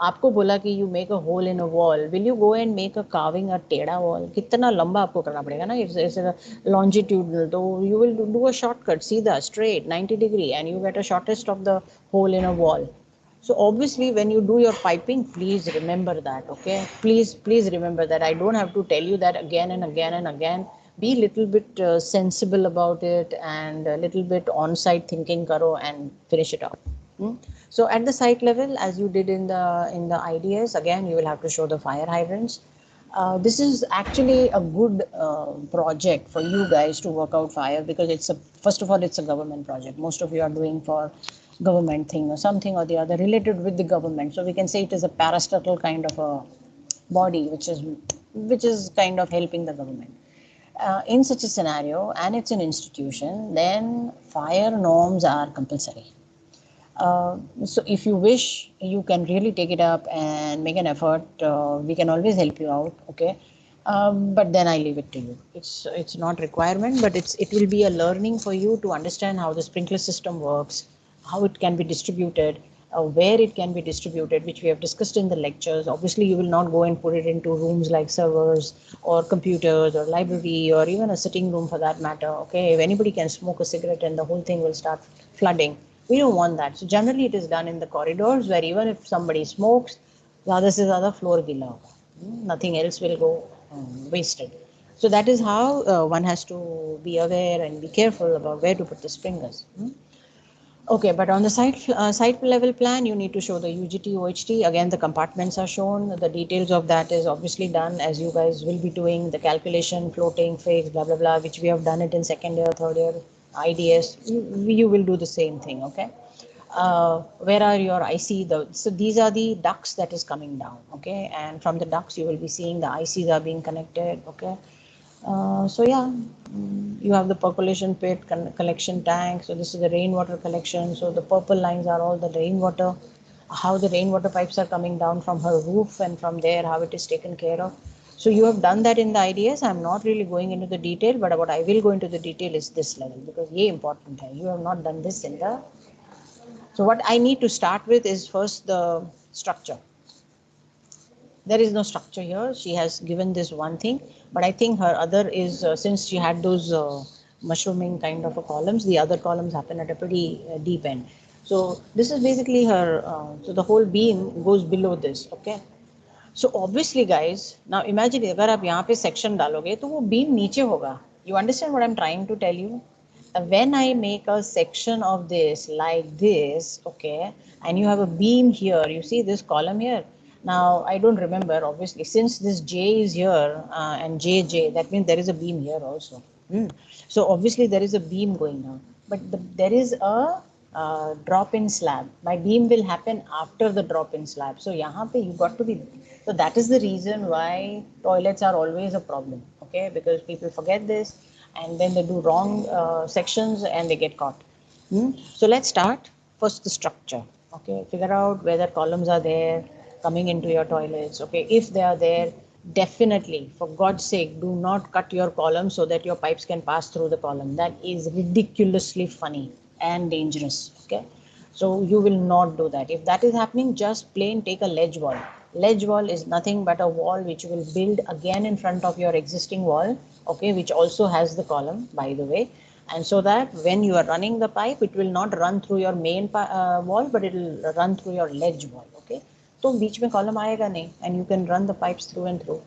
[SPEAKER 1] आपको बोला कि you make a hole in a wall, will you go and make a carving a टेढ़ा वॉल? कितना लंबा आपको करना पड़ेगा ना. इट्स लॉन्जिट्यूडनल, तो you will do a shortcut, सीधा straight 90 degree, and you get a shortest of the hole in a wall. So obviously when you do your piping, please remember that, okay. Please remember that. I don't have to tell you that again and again and again. Be little bit sensible about it, and a little bit on-site thinking karo and finish it off. So at the site level, as you did in the IDS, again you will have to show the fire hydrants. This is actually a good project for you guys to work out fire, because first of all, it's a government project. Most of you are doing for government thing or something or the other related with the government. So we can say it is a parastatal kind of a body which is kind of helping the government. In such a scenario, and it's an institution, then fire norms are compulsory. So if you wish, you can really take it up and make an effort. We can always help you out, okay. But then I leave it to you. It's not requirement, but it will be a learning for you to understand how the sprinkler system works, how it can be distributed, where it can be distributed, which we have discussed in the lectures. Obviously, you will not go and put it into rooms like servers or computers or library or even a sitting room for that matter. Okay, if anybody can smoke a cigarette and the whole thing will start flooding, we don't want that. So generally, it is done in the corridors where even if somebody smokes, ज़्यादा से ज़्यादा floor गीला होगा. Nothing else will go wasted. So that is how one has to be aware and be careful about where to put the sprinklers. Okay, but on the site level plan, you need to show the UGT, OHT. Again, the compartments are shown. The details of that is obviously done, as you guys will be doing the calculation, floating, fixed, blah, blah, blah, which we have done it in second year, third year, IDS. You will do the same thing, okay? Where are your IC? So these are the ducts that is coming down, okay? And from the ducts, you will be seeing the ICs are being connected, okay? So yeah, You have the percolation pit, collection tank. So this is the rainwater collection. So the purple lines are all the rainwater, how the rainwater pipes are coming down from her roof, and from there how it is taken care of. So you have done that in the IDS. I'm not really going into the detail, but what I will go into the detail is this level, because ye important hai. You have not done this in the. So what I need to start with is first the structure. There is no structure here. She has given this one thing, but I think her other is, since she had those mushrooming kind of a columns, the other columns happen at a pretty deep end. So this is basically her, so the whole beam goes below this, okay. So obviously guys, now imagine अगर आप यहाँ पे section डालोगे तो वो beam नीचे होगा. You understand what I'm trying to tell you? When I make a section of this like this, okay, and you have a beam here, you see this column here. Now I don't remember, obviously, since this J is here and JJ, that means there is a beam here also. So obviously there is a beam going down, but there is a drop-in slab. My beam will happen after the drop-in slab. So यहाँ पे you got to be. So that is the reason why toilets are always a problem. Okay, because people forget this, and then they do wrong sections and they get caught. So let's start first the structure. Okay, figure out whether columns are there coming into your toilets. Okay, if they are there, definitely, for God's sake, do not cut your column so that your pipes can pass through the column. That is ridiculously funny and dangerous. Okay, so you will not do that. If that is happening, just plain take a ledge wall. Ledge wall is nothing but a wall which you will build again in front of your existing wall, okay, which also has the column, by the way. And so that when you are running the pipe, it will not run through your main wall, but it will run through your ledge wall, okay. तो बीच में column आएगा नहीं, and you can run the pipes through and through.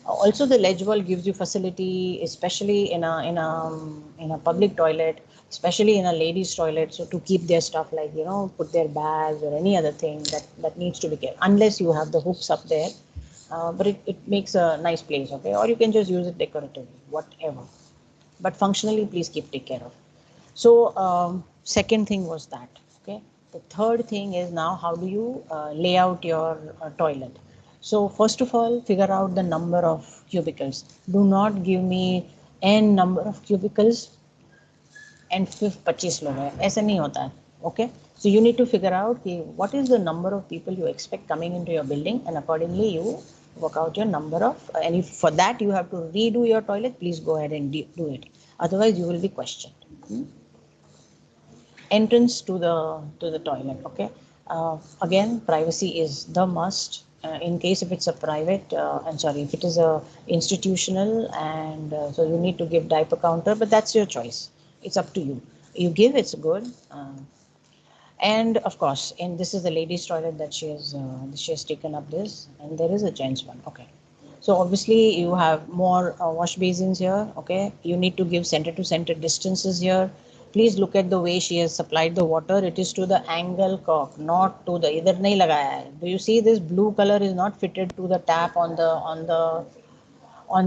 [SPEAKER 1] Also, the ledge wall gives you facility, especially in a public toilet, especially in a ladies' toilet. So to keep their stuff, like, you know, put their bags or any other thing that needs to be kept, unless you have the hooks up there. But it makes a nice place, okay. Or you can just use it decoratively, whatever. But functionally, please take care of. So second thing was that, okay. The third thing is, now how do you lay out your toilet? So first of all, figure out the number of cubicles. Do not give me n number of cubicles and 25 लोग हैं, ऐसे नहीं होता है, okay. So you need to figure out what is the number of people you expect coming into your building, and accordingly you work out your number of, and if for that you have to redo your toilet, please go ahead and do it, otherwise you will be questioned. Entrance to the toilet, okay. Again, privacy is the must. In case if it's a private, I'm sorry, if it is a institutional, and so you need to give diaper counter, but that's your choice. It's up to you. You give, it's good. And of course, and this is the ladies' toilet that she has taken up this, and there is a gents one, okay. So obviously you have more wash basins here, okay. You need to give center to center distances here. Please look at the way she has supplied the water. It is to the angle cock, not to the idhar nahi lagaya hai. Do you see this blue color is not fitted to the tap on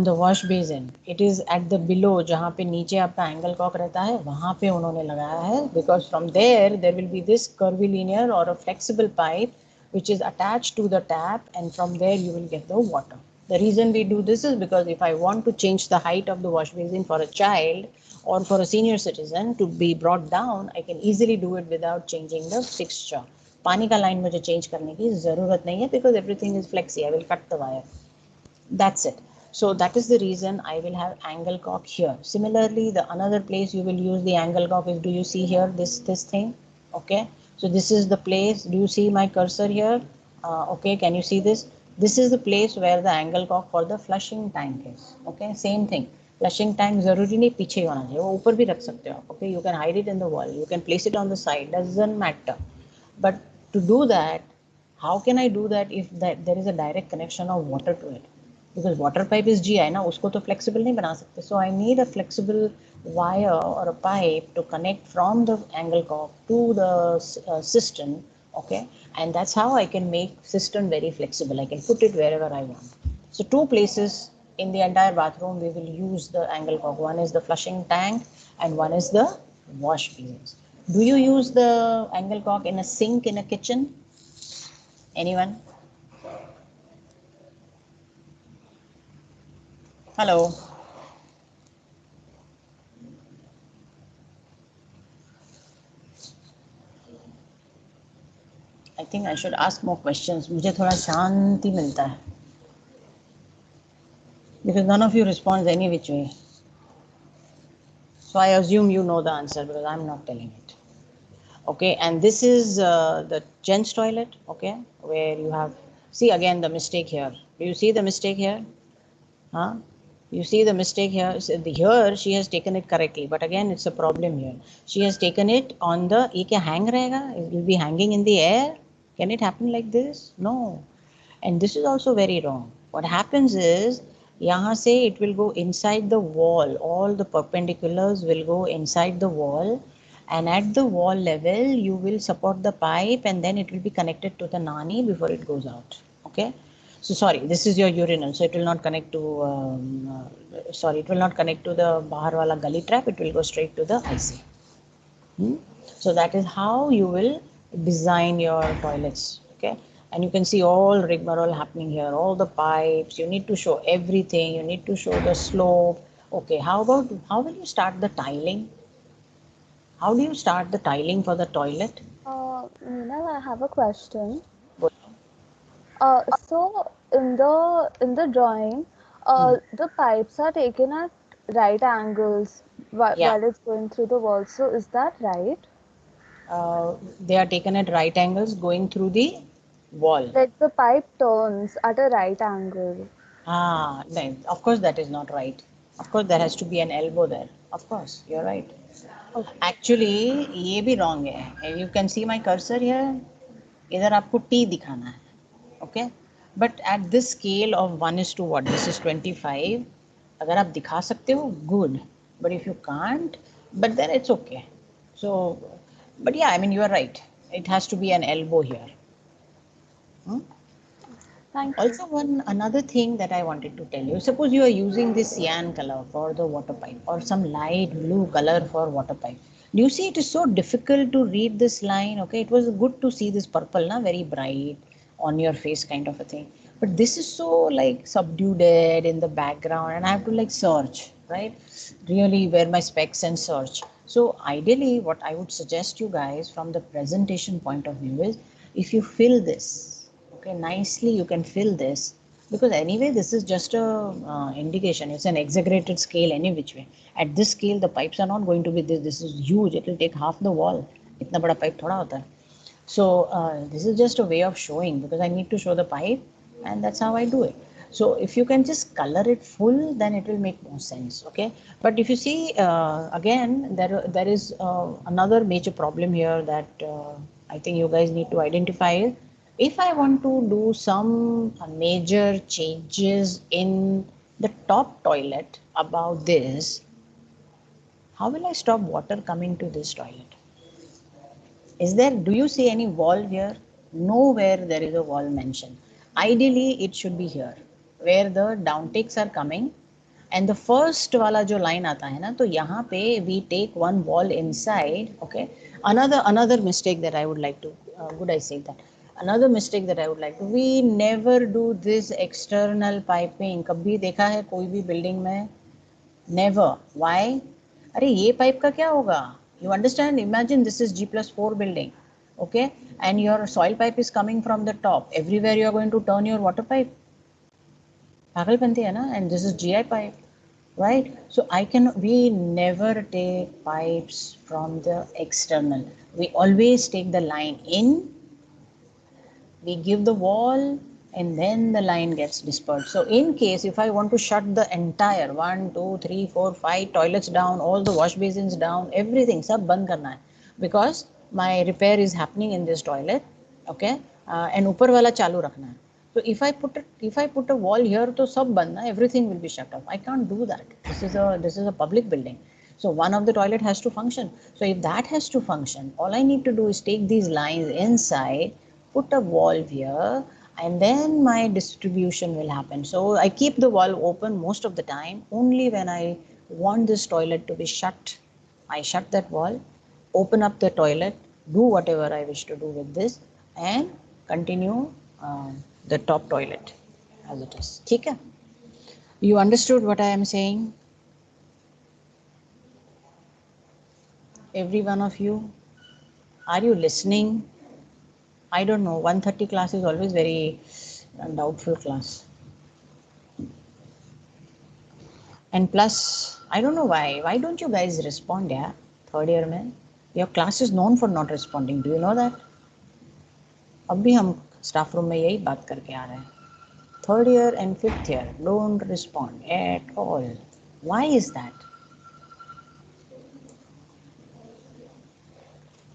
[SPEAKER 1] the wash basin. It is at the below, जहाँ पे नीचे आपका angle cock रहता है, वहाँ पे उन्होंने लगाया है, because from there will be this curvilinear or a flexible pipe which is attached to the tap, and from there you will get the water. The reason we do this is because if I want to change the height of the wash basin for a child or for a senior citizen to be brought down, I can easily do it without changing the fixture. पानी का line मुझे change करने की ज़रूरत नहीं है, because everything is flexi. I will cut the wire. That's it. So that is the reason I will have angle cock here. Similarly, the another place you will use the angle cock is, do you see here this thing? Okay. So this is the place. Do you see my cursor here? Okay. Can you see this? This is the place where the angle cock for the flushing tank is. Okay. Same thing. Flushing tank जरूरी नहीं पीछे होना चाहिए, वो ऊपर भी रख सकते हो. Okay. You can hide it in the wall. You can place it on the side. Doesn't matter. But to do that, how can I do that if that there is a direct connection of water to it? Because water pipe is GI ना, उसको तो flexible नहीं बना सकते. So I need a flexible wire or a pipe to connect from the angle cock to the cistern, okay. And that's how I can make cistern very flexible. I can put it wherever I want. So two places in the entire bathroom we will use the angle cock. One is the flushing tank and one is the wash basins. Do you use the angle cock in a sink in a kitchen? Anyone? Hello. think I should ask more questions. मुझे थोड़ा शांति मिलता है. Because none of you responds any which way. So I assume you know the answer because I'm not telling it. Okay, and this is the gents toilet, okay, where you have, see again the mistake here. Do you see the mistake here? Huh? You see the mistake here? So here she has taken it correctly, but again it's a problem here. She has taken it on the, ये क्या hang रहेगा? It will be hanging in the air? Can it happen like this? No. And this is also very wrong. What happens is, यहाँ से it will go inside the wall. All the perpendiculars will go inside the wall, and at the wall level you will support the pipe, and then it will be connected to the nani before it goes out. Okay. So sorry, this is your urinal, so it will not connect to. Sorry, it will not connect to the bahar wala gully trap. It will go straight to the IC. So that is how you will design your toilets. Okay, and you can see all rigmarole happening here, all the pipes. You need to show everything. You need to show the slope. Okay, how will you start the tiling? How do you start the tiling for the toilet?
[SPEAKER 3] Meenal, I have a question.
[SPEAKER 1] What?
[SPEAKER 3] So in the drawing, the pipes are taken at right angles
[SPEAKER 1] Yeah.
[SPEAKER 3] while it's going through the wall. So is that right?
[SPEAKER 1] They are taken at right angles going through the wall.
[SPEAKER 3] Like the pipe turns at a right angle.
[SPEAKER 1] No, of course that is not right. Of course there has to be an elbow there. Of course, you're right.
[SPEAKER 3] Okay.
[SPEAKER 1] Actually, ये भी wrong है. You can see my cursor here. इधर आपको T दिखाना है. Okay? But at this scale of 1:, what? This is 25. अगर आप दिखा सकते हो, good. But if you can't, but then it's okay. So, but yeah, I mean, you are right. It has to be an elbow here.
[SPEAKER 3] Thank you.
[SPEAKER 1] Also, another thing that I wanted to tell you, suppose you are using this cyan color for the water pipe or some light blue color for water pipe. Do you see it is so difficult to read this line? Okay, it was good to see this purple, na, very bright on your face kind of a thing. But this is so like subdued in the background, and I have to like search, right? Really wear my specs and search. So ideally, what I would suggest you guys from the presentation point of view is, if you fill this, okay, nicely you can fill this, because anyway this is just a indication. It's an exaggerated scale any which way. At this scale the pipes are not going to be this is huge. It will take half the wall. इतना बड़ा pipe थोड़ा होता है. So this is just a way of showing, because I need to show the pipe, and that's how I do it. So if you can just color it full, then it will make more sense. Okay, but if you see again, there is another major problem here that I think you guys need to identify. If I want to do some major changes in the top toilet about this, how will I stop water coming to this toilet? Is there, do you see any wall here? Nowhere there is a wall mentioned. Ideally, it should be here, where the downtakes are coming. And the first wala jo line aata hai na, to yahan pe we take one wall inside. Okay. Another mistake that I would like to, would I say that? Another mistake that I would like to, we never do this external piping. कभी देखा है कोई भी building में? Never. Why? अरे ये pipe का क्या होगा? You understand? Imagine this is G+4 building, okay? And your soil pipe is coming from the top. Everywhere you are going to turn your water pipe. पागलपंती है ना? And this is GI pipe, right? So we never take pipes from the external. We always take the line in. We give the wall, and then the line gets dispersed. So in case if I want to shut the entire 1, 2, 3, 4, 5 toilets down, all the wash basins down, everything, sab band karna hai, because my repair is happening in this toilet, okay, and upar wala chalu rakhna hai. So if I put a wall here, to sab band na, everything will be shut off. I can't do that. This is a public building. So one of the toilet has to function. So if that has to function, all I need to do is take these lines inside, put a valve here, and then my distribution will happen. So I keep the valve open most of the time. Only when I want this toilet to be shut, I shut that valve, open up the toilet, do whatever I wish to do with this, and continue the top toilet as it is. ठीक है? You understood what I am saying? Every one of you? Are you listening? I don't know. 1:30 class is always very doubtful class. And plus, I don't know why. Why don't you guys respond, yeah? Third year में. Your class is known for not responding. Do you know that? अब भी हम staff room में यही बात करके आ रहे हैं. Third year and fifth year don't respond at all. Why is that?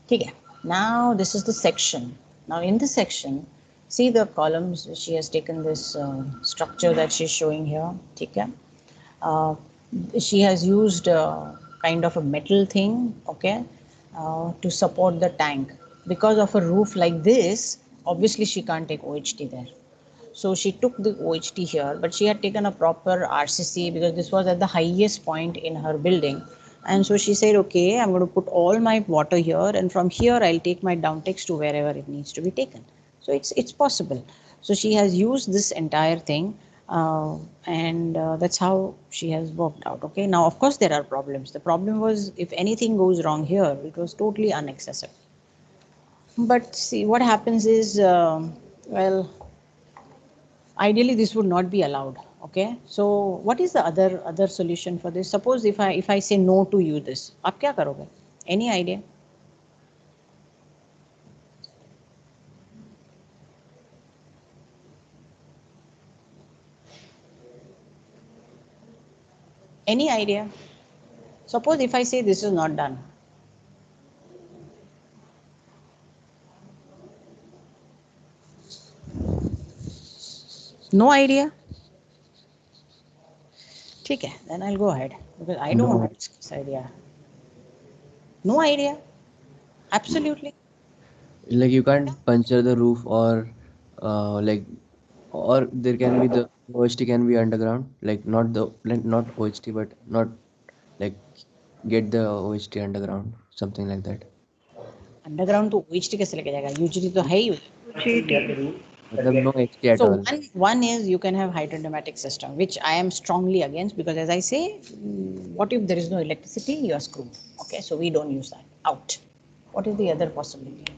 [SPEAKER 1] Okay. Now this is the section. Now in the section, see the columns. She has taken this structure that she's showing here. Okay. She has used kind of a metal thing, okay, to support the tank. Because of a roof like this, obviously she can't take OHT there. So she took the OHT here, but she had taken a proper RCC because this was at the highest point in her building. And so she said, okay, I'm going to put all my water here, and from here I'll take my downtakes to wherever it needs to be taken. So it's possible. So she has used this entire thing, and that's how she has worked out. Okay. Now, of course, there are problems. The problem was if anything goes wrong here, it was totally unaccessible. But see, what happens is, well, ideally this would not be allowed. Okay. So what is the other solution for this? Suppose if I say no to you this, आप क्या करोगे? Any idea? Any idea? Suppose if I say this is not done. No idea? ठीक है, then I'll go ahead because I don't want to risk this idea. No idea? Absolutely.
[SPEAKER 4] Like you can't puncture the roof or or there can be the OHT can be underground, like not OHT but not like get the OHT underground, something like that.
[SPEAKER 1] Underground तो OHT कैसे लेके जाएगा? Usually तो है ही.
[SPEAKER 4] मतलब no HT at
[SPEAKER 1] So
[SPEAKER 4] all.
[SPEAKER 1] one is you can have hydrodynamic system, which I am strongly against because as I say, what if there is no electricity? You are screwed. Okay, so we don't use that. Out. What is the other possibility?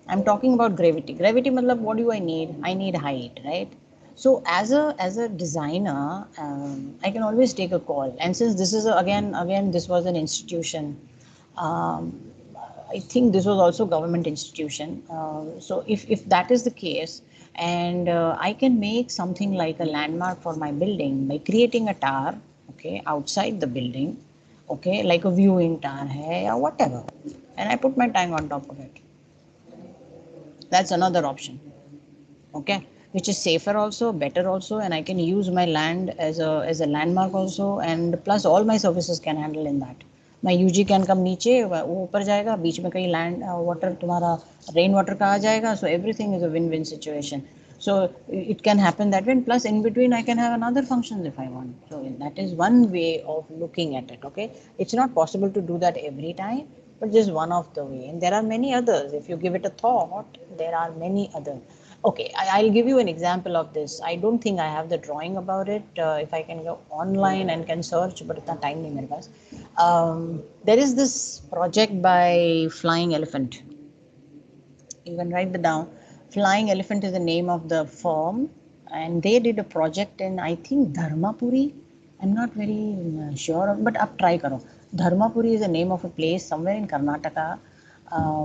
[SPEAKER 1] I'm talking about gravity. Gravity matlab what do I need? I need height, right? So as a designer, I can always take a call. And since this is again this was an institution, um, I think this was also government institution. So if that is the case, and I can make something like a landmark for my building by creating a tower, okay, outside the building, okay, like a viewing tower hai or whatever, and I put my tank on top of it. That's another option, okay, which is safer also, better also, and I can use my land as a landmark also, and plus all my services can handle in that. My UG can come नीचे, वो ऊपर जाएगा, बीच में कहीं land water तुम्हारा rain water का आ जाएगा, so everything is a win-win situation. So it can happen that way, and plus in between I can have another functions if I want. So that is one way of looking at it. Okay, it's not possible to do that every time, but just one of the way, and there are many others. If you give it a thought, there are many others. Okay, I'll give you an example of this. I don't think I have the drawing about it. If I can go online and can search, but it's not time nahi mere paas. There is this project by Flying Elephant. You can write it down. Flying Elephant is the name of the firm, and they did a project in, I think, Dharmapuri. I'm not very sure, but up try karo. Dharmapuri is the name of a place somewhere in Karnataka,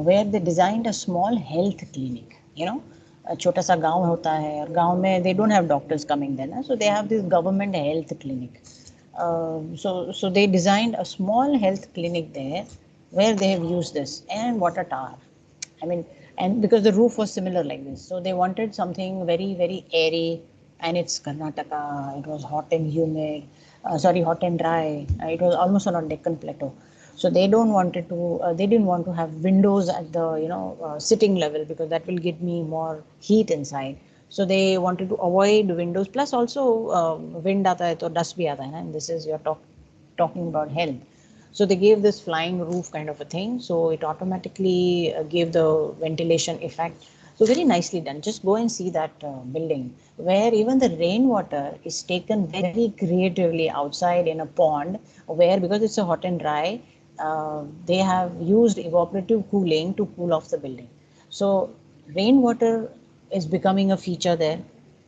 [SPEAKER 1] where they designed a small health clinic. You know, a छोटा सा गांव होता है और गांव में they don't have doctors coming there, so they have this government health clinic. So they designed a small health clinic there where they have used this, and what a tower. I mean, and because the roof was similar like this, so they wanted something very, very airy, and it's Karnataka. It was hot and humid, hot and dry. It was almost on a Deccan plateau. So they don't wanted to. They didn't want to have windows at the sitting level because that will give me more heat inside. So they wanted to avoid windows. Plus also wind आता है तो dust भी आता है ना. And this is you're talking about health. So they gave this flying roof kind of a thing. So it automatically gave the ventilation effect. So very nicely done. Just go and see that building where even the rainwater is taken very creatively outside in a pond where, because it's a hot and dry, they have used evaporative cooling to cool off the building. So rainwater is becoming a feature there.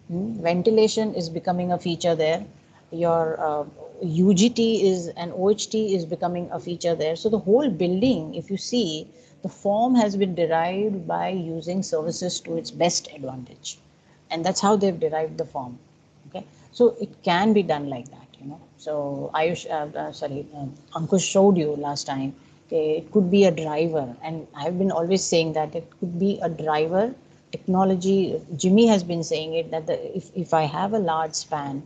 [SPEAKER 1] Ventilation is becoming a feature there. Your UGT is and OHT is becoming a feature there. So the whole building, if you see, the form has been derived by using services to its best advantage, and that's how they've derived the form. Okay, so it can be done like that, you know. So Ayush, Ankush showed you last time. Okay, it could be a driver, and I've been always saying that it could be a driver technology. Jimmy has been saying it that if I have a large span,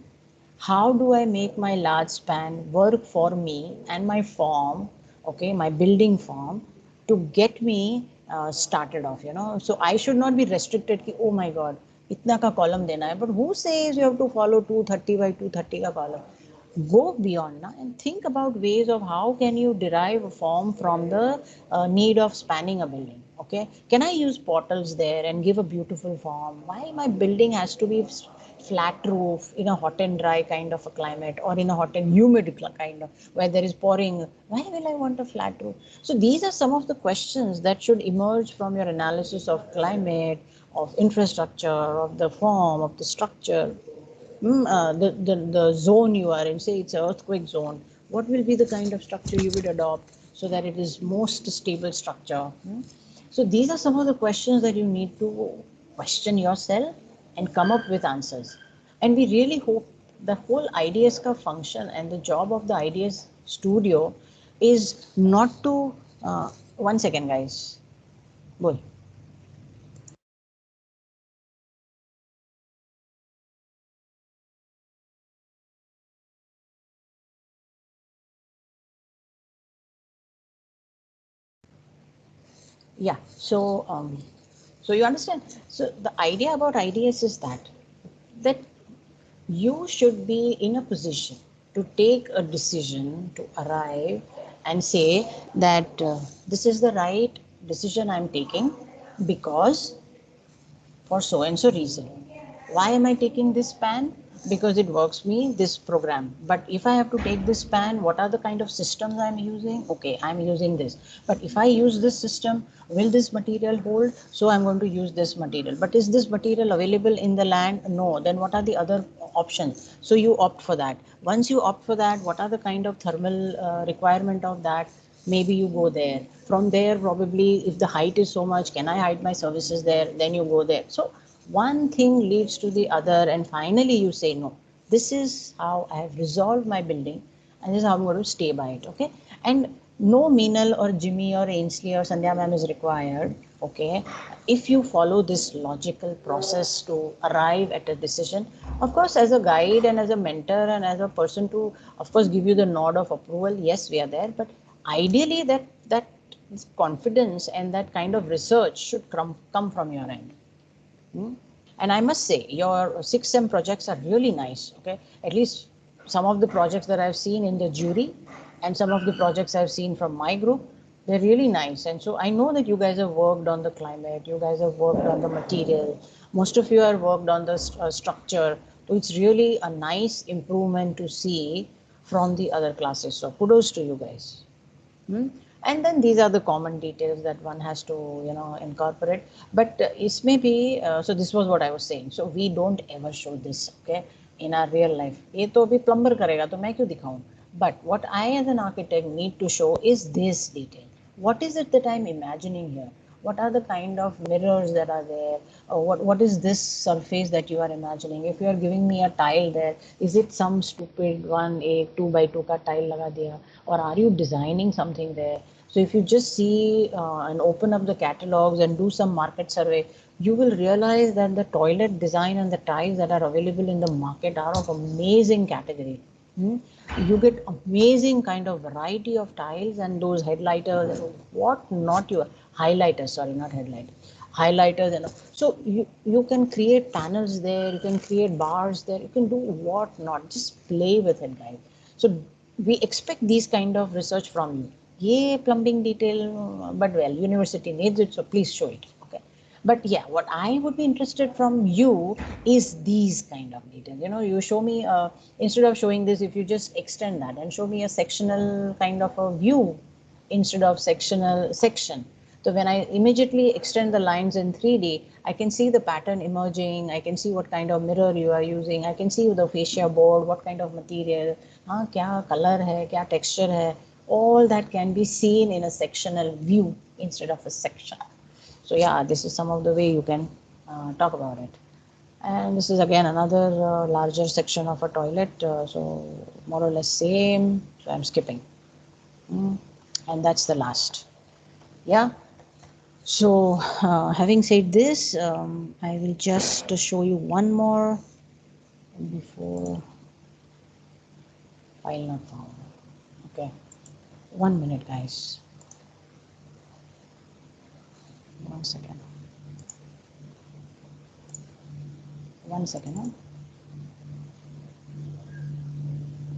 [SPEAKER 1] how do I make my large span work for me and my form, okay, my building form, to get me started off, you know. So I should not be restricted ki, oh my god, itna ka column dena hai. But who says you have to follow 230 by 230 ka column? Go beyond na, and think about ways of how can you derive a form from the need of spanning a building. Okay, can I use portals there and give a beautiful form? Why my building has to be flat roof in a hot and dry kind of a climate, or in a hot and humid kind of where there is pouring? Why will I want a flat roof? So these are some of the questions that should emerge from your analysis of climate, of infrastructure, of the form, of the structure. The zone you are in, say it's an earthquake zone, what will be the kind of structure you would adopt so that it is most stable structure? So these are some of the questions that you need to question yourself and come up with answers. And we really hope the whole IDS ka function and the job of the IDS studio is not to, 1 second guys, boy. Yeah, so you understand. So the idea about IDS is that you should be in a position to take a decision, to arrive and say that this is the right decision I'm taking because for so and so reason. Why am I taking this span? Because it works me this program. But if I have to take this span, what are the kind of systems I'm using? Okay, I'm using this. But if I use this system, will this material hold? So I'm going to use this material. But is this material available in the land? No. Then what are the other options? So you opt for that. Once you opt for that, what are the kind of thermal requirement of that? Maybe you go there. From there, probably if the height is so much, can I hide my services there? Then you go there. So one thing leads to the other, and finally you say, no, this is how I have resolved my building, and this is how I'm going to stay by it. Okay, and no Meenal or Jimmy or Ainsley or Sandhya ma'am is required. Okay, if you follow this logical process to arrive at a decision, of course, as a guide and as a mentor and as a person to, of course, give you the nod of approval, yes, we are there. But ideally, that confidence and that kind of research should come from your end. And I must say, your 6 projects are really nice. Okay, at least some of the projects that I've seen in the jury, and some of the projects I've seen from my group, they're really nice. And so I know that you guys have worked on the climate, you guys have worked on the material, most of you have worked on the structure. So it's really a nice improvement to see from the other classes. So kudos to you guys. And then these are the common details that one has to, you know, incorporate. But it may be, so this was what I was saying. So we don't ever show this, okay, in our real life. ये तो अभी plumber करेगा तो मैं क्यों दिखाऊं? But what I as an architect need to show is this detail. What is it that I'm imagining here? What are the kind of mirrors that are there? What is this surface that you are imagining? If you are giving me a tile there, is it some stupid one, a 2 by 2 ka tile laga diya? Or are you designing something there? So if you just see and open up the catalogs and do some market survey, you will realize that the toilet design and the tiles that are available in the market are of amazing category. You get amazing kind of variety of tiles and those headlighters, what not your highlighters, sorry, not headlight, highlighters. And so you can create panels there, you can create bars there, you can do what not, just play with it, guys. So we expect these kind of research from you. Yeah, plumbing detail, but well, university needs it, so please show it. Okay, but yeah, what I would be interested from you is these kind of details. You know, you show me instead of showing this, if you just extend that and show me a sectional kind of a view instead of sectional section. So when I immediately extend the lines in 3D, I can see the pattern emerging. I can see what kind of mirror you are using. I can see the fascia board, what kind of material, kya color hai, kya texture hai. All that can be seen in a sectional view instead of a section. So yeah, this is some of the way you can talk about it. And this is again another larger section of a toilet. So more or less same. So I'm skipping. And that's the last. Yeah. So having said this, I will just show you one more before file not found. Okay. 1 minute, guys. 1 second. 1 second. Huh?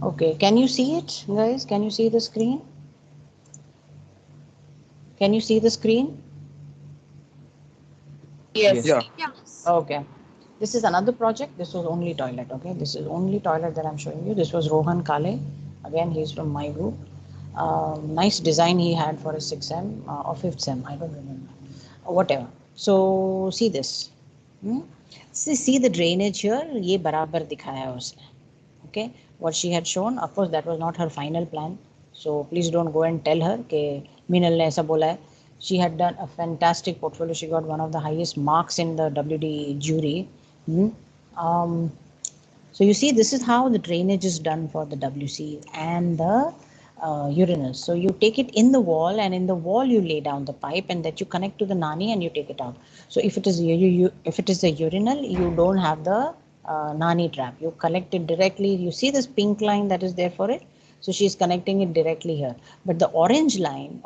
[SPEAKER 1] Okay. Can you see it, guys? Can you see the screen? Can you see the screen?
[SPEAKER 4] Yes.
[SPEAKER 5] Yeah.
[SPEAKER 1] Okay. This is another project. This was only toilet. Okay. This is only toilet that I'm showing you. This was Rohan Kale. Again, he's from my group. Nice design he had for a 6M or 5th sem. I don't remember. Whatever. So see this. See the drainage here. ये बराबर दिखाया है उसने. Okay. What she had shown. Of course, that was not her final plan. So please don't go and tell her कि मीनल ने ऐसा बोला है. She had done a fantastic portfolio. She got one of the highest marks in the WD jury. So you see, this is how the drainage is done for the WC and the urinals. So you take it in the wall, and in the wall you lay down the pipe, and that you connect to the nani and you take it out. So if it is if it is a urinal, you don't have the nani trap. You collect it directly. You see this pink line that is there for it. So she's connecting it directly here. But the orange line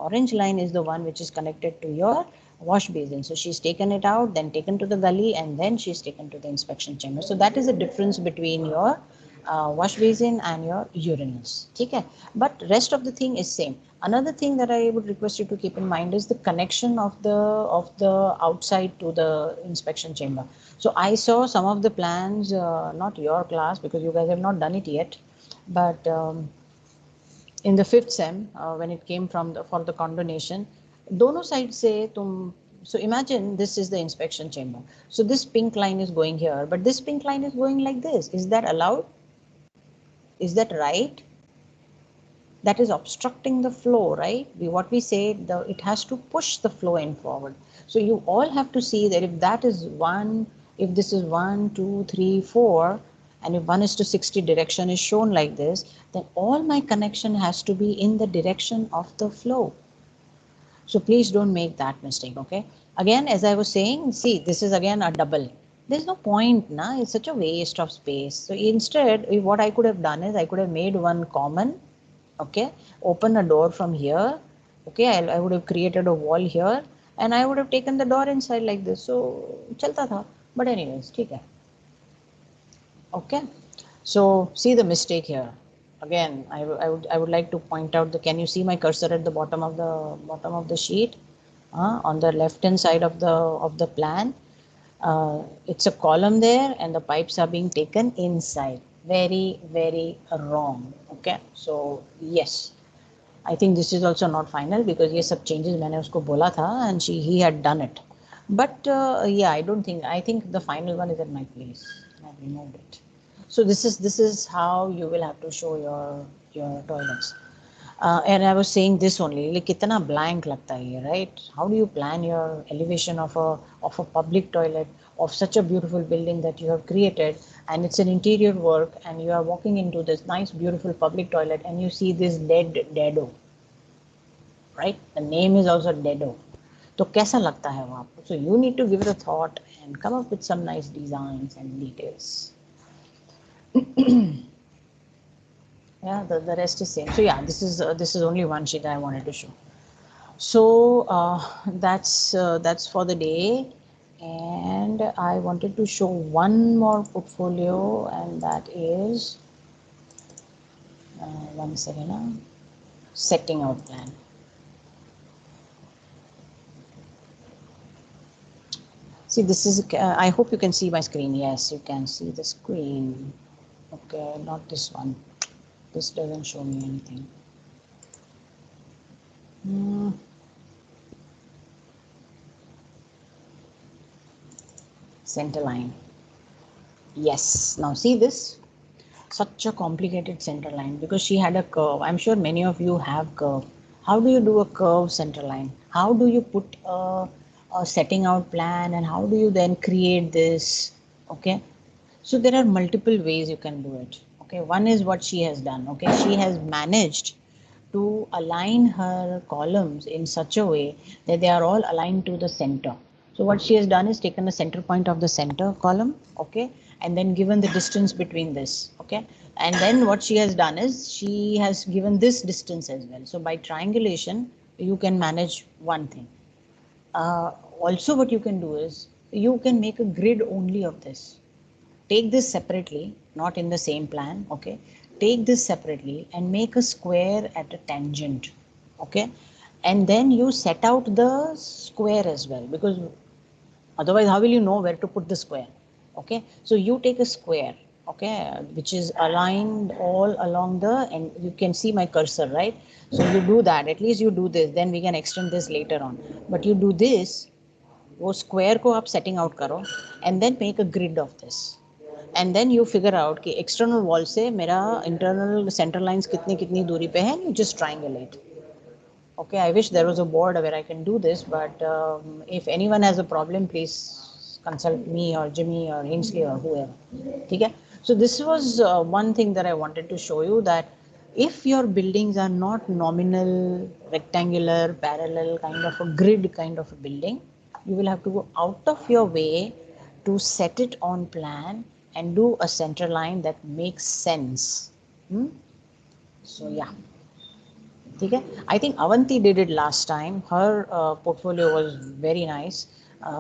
[SPEAKER 1] is the one which is connected to your wash basin. So she's taken it out, then taken to the gully, and then she's taken to the inspection chamber. So that is the difference between your wash basin and your urinals. Okay? But rest of the thing is same. Another thing that I would request you to keep in mind is the connection of the outside to the inspection chamber. So I saw some of the plans, not your class because you guys have not done it yet, but in the 5th sem when it came from for the condonation, दोनों side से तुम, so imagine this is the inspection chamber. So this pink line is going here, but this pink line is going like this. Is that allowed? Is that right? That is obstructing the flow, right? What we say, it has to push the flow in forward. So you all have to see that if that is one, if this is 1, 2, 3, 4, and if 1:60 direction is shown like this, then all my connection has to be in the direction of the flow. So please don't make that mistake, okay? Again, as I was saying, see, this is again a double. There's no point, na? It's such a waste of space. So instead, what I could have done is I could have made one common, okay? Open a door from here, okay? I would have created a wall here, and I would have taken the door inside like this. So, chalta tha. But anyways, ठीक है. Okay, so see the mistake here. Again, I would like to point out the, can you see my cursor at the bottom of the sheet? On the left hand side of the plan, it's a column there, and the pipes are being taken inside. Very, very wrong. Okay, so yes, I think this is also not final because ये सब changes मैंने उसको बोला था, and he had done it. But yeah, I think the final one is at my place. I've removed it. So this is how you will have to show your toilets. And I was saying this only, like कितना blank लगता है ये, right? How do you plan your elevation of a public toilet of such a beautiful building that you have created, and it's an interior work, and you are walking into this nice beautiful public toilet and you see this deado, right? The name is also deado. तो कैसा लगता है वो आपको? So you need to give it a thought and come up with some nice designs and details. Yeah, the rest is same. So yeah, this is only one sheet I wanted to show. So that's for the day, and I wanted to show one more portfolio, and that is one second, setting out plan. See, this is, I hope you can see my screen. Yes, you can see the screen. Okay, not this one. This doesn't show me anything. center line. Yes, now see this, such a complicated center line because she had a curve. I'm sure many of you have curve. How do you do a curve center line? How do you put a setting out plan, and how do you then create this? Okay, so there are multiple ways you can do it. Okay, one is what she has done. Okay, she has managed to align her columns in such a way that they are all aligned to the center. So what she has done is taken the center point of the center column, okay, and then given the distance between this, okay, and then what she has done is she has given this distance as well. So by triangulation, you can manage one thing. Also, what you can do is you can make a grid only of this. Take this separately, not in the same plan, okay? Take this separately and make a square at a tangent, okay? And then you set out the square as well, because otherwise how will you know where to put the square? Okay, so you take a square, okay, which is aligned all along the, and you can see my cursor, right? So you do that, at least you do this, then we can extend this later on. But you do this, वो square को आप setting out करो, and then make a grid of this. And then you figure out कि external wall से मेरा internal center lines कितनी कितनी दूरी पे है, and you just triangulate. Okay, I wish there was a board where I can do this, but if anyone has a problem, please consult me or Jimmy or Ainsley or whoever. Okay? So this was one thing that I wanted to show you, that if your buildings are not nominal, rectangular, parallel, kind of a grid kind of a building, you will have to go out of your way to set it on plan and do a center line that makes sense. So yeah. Okay. I think Avanti did it last time. Her portfolio was very nice.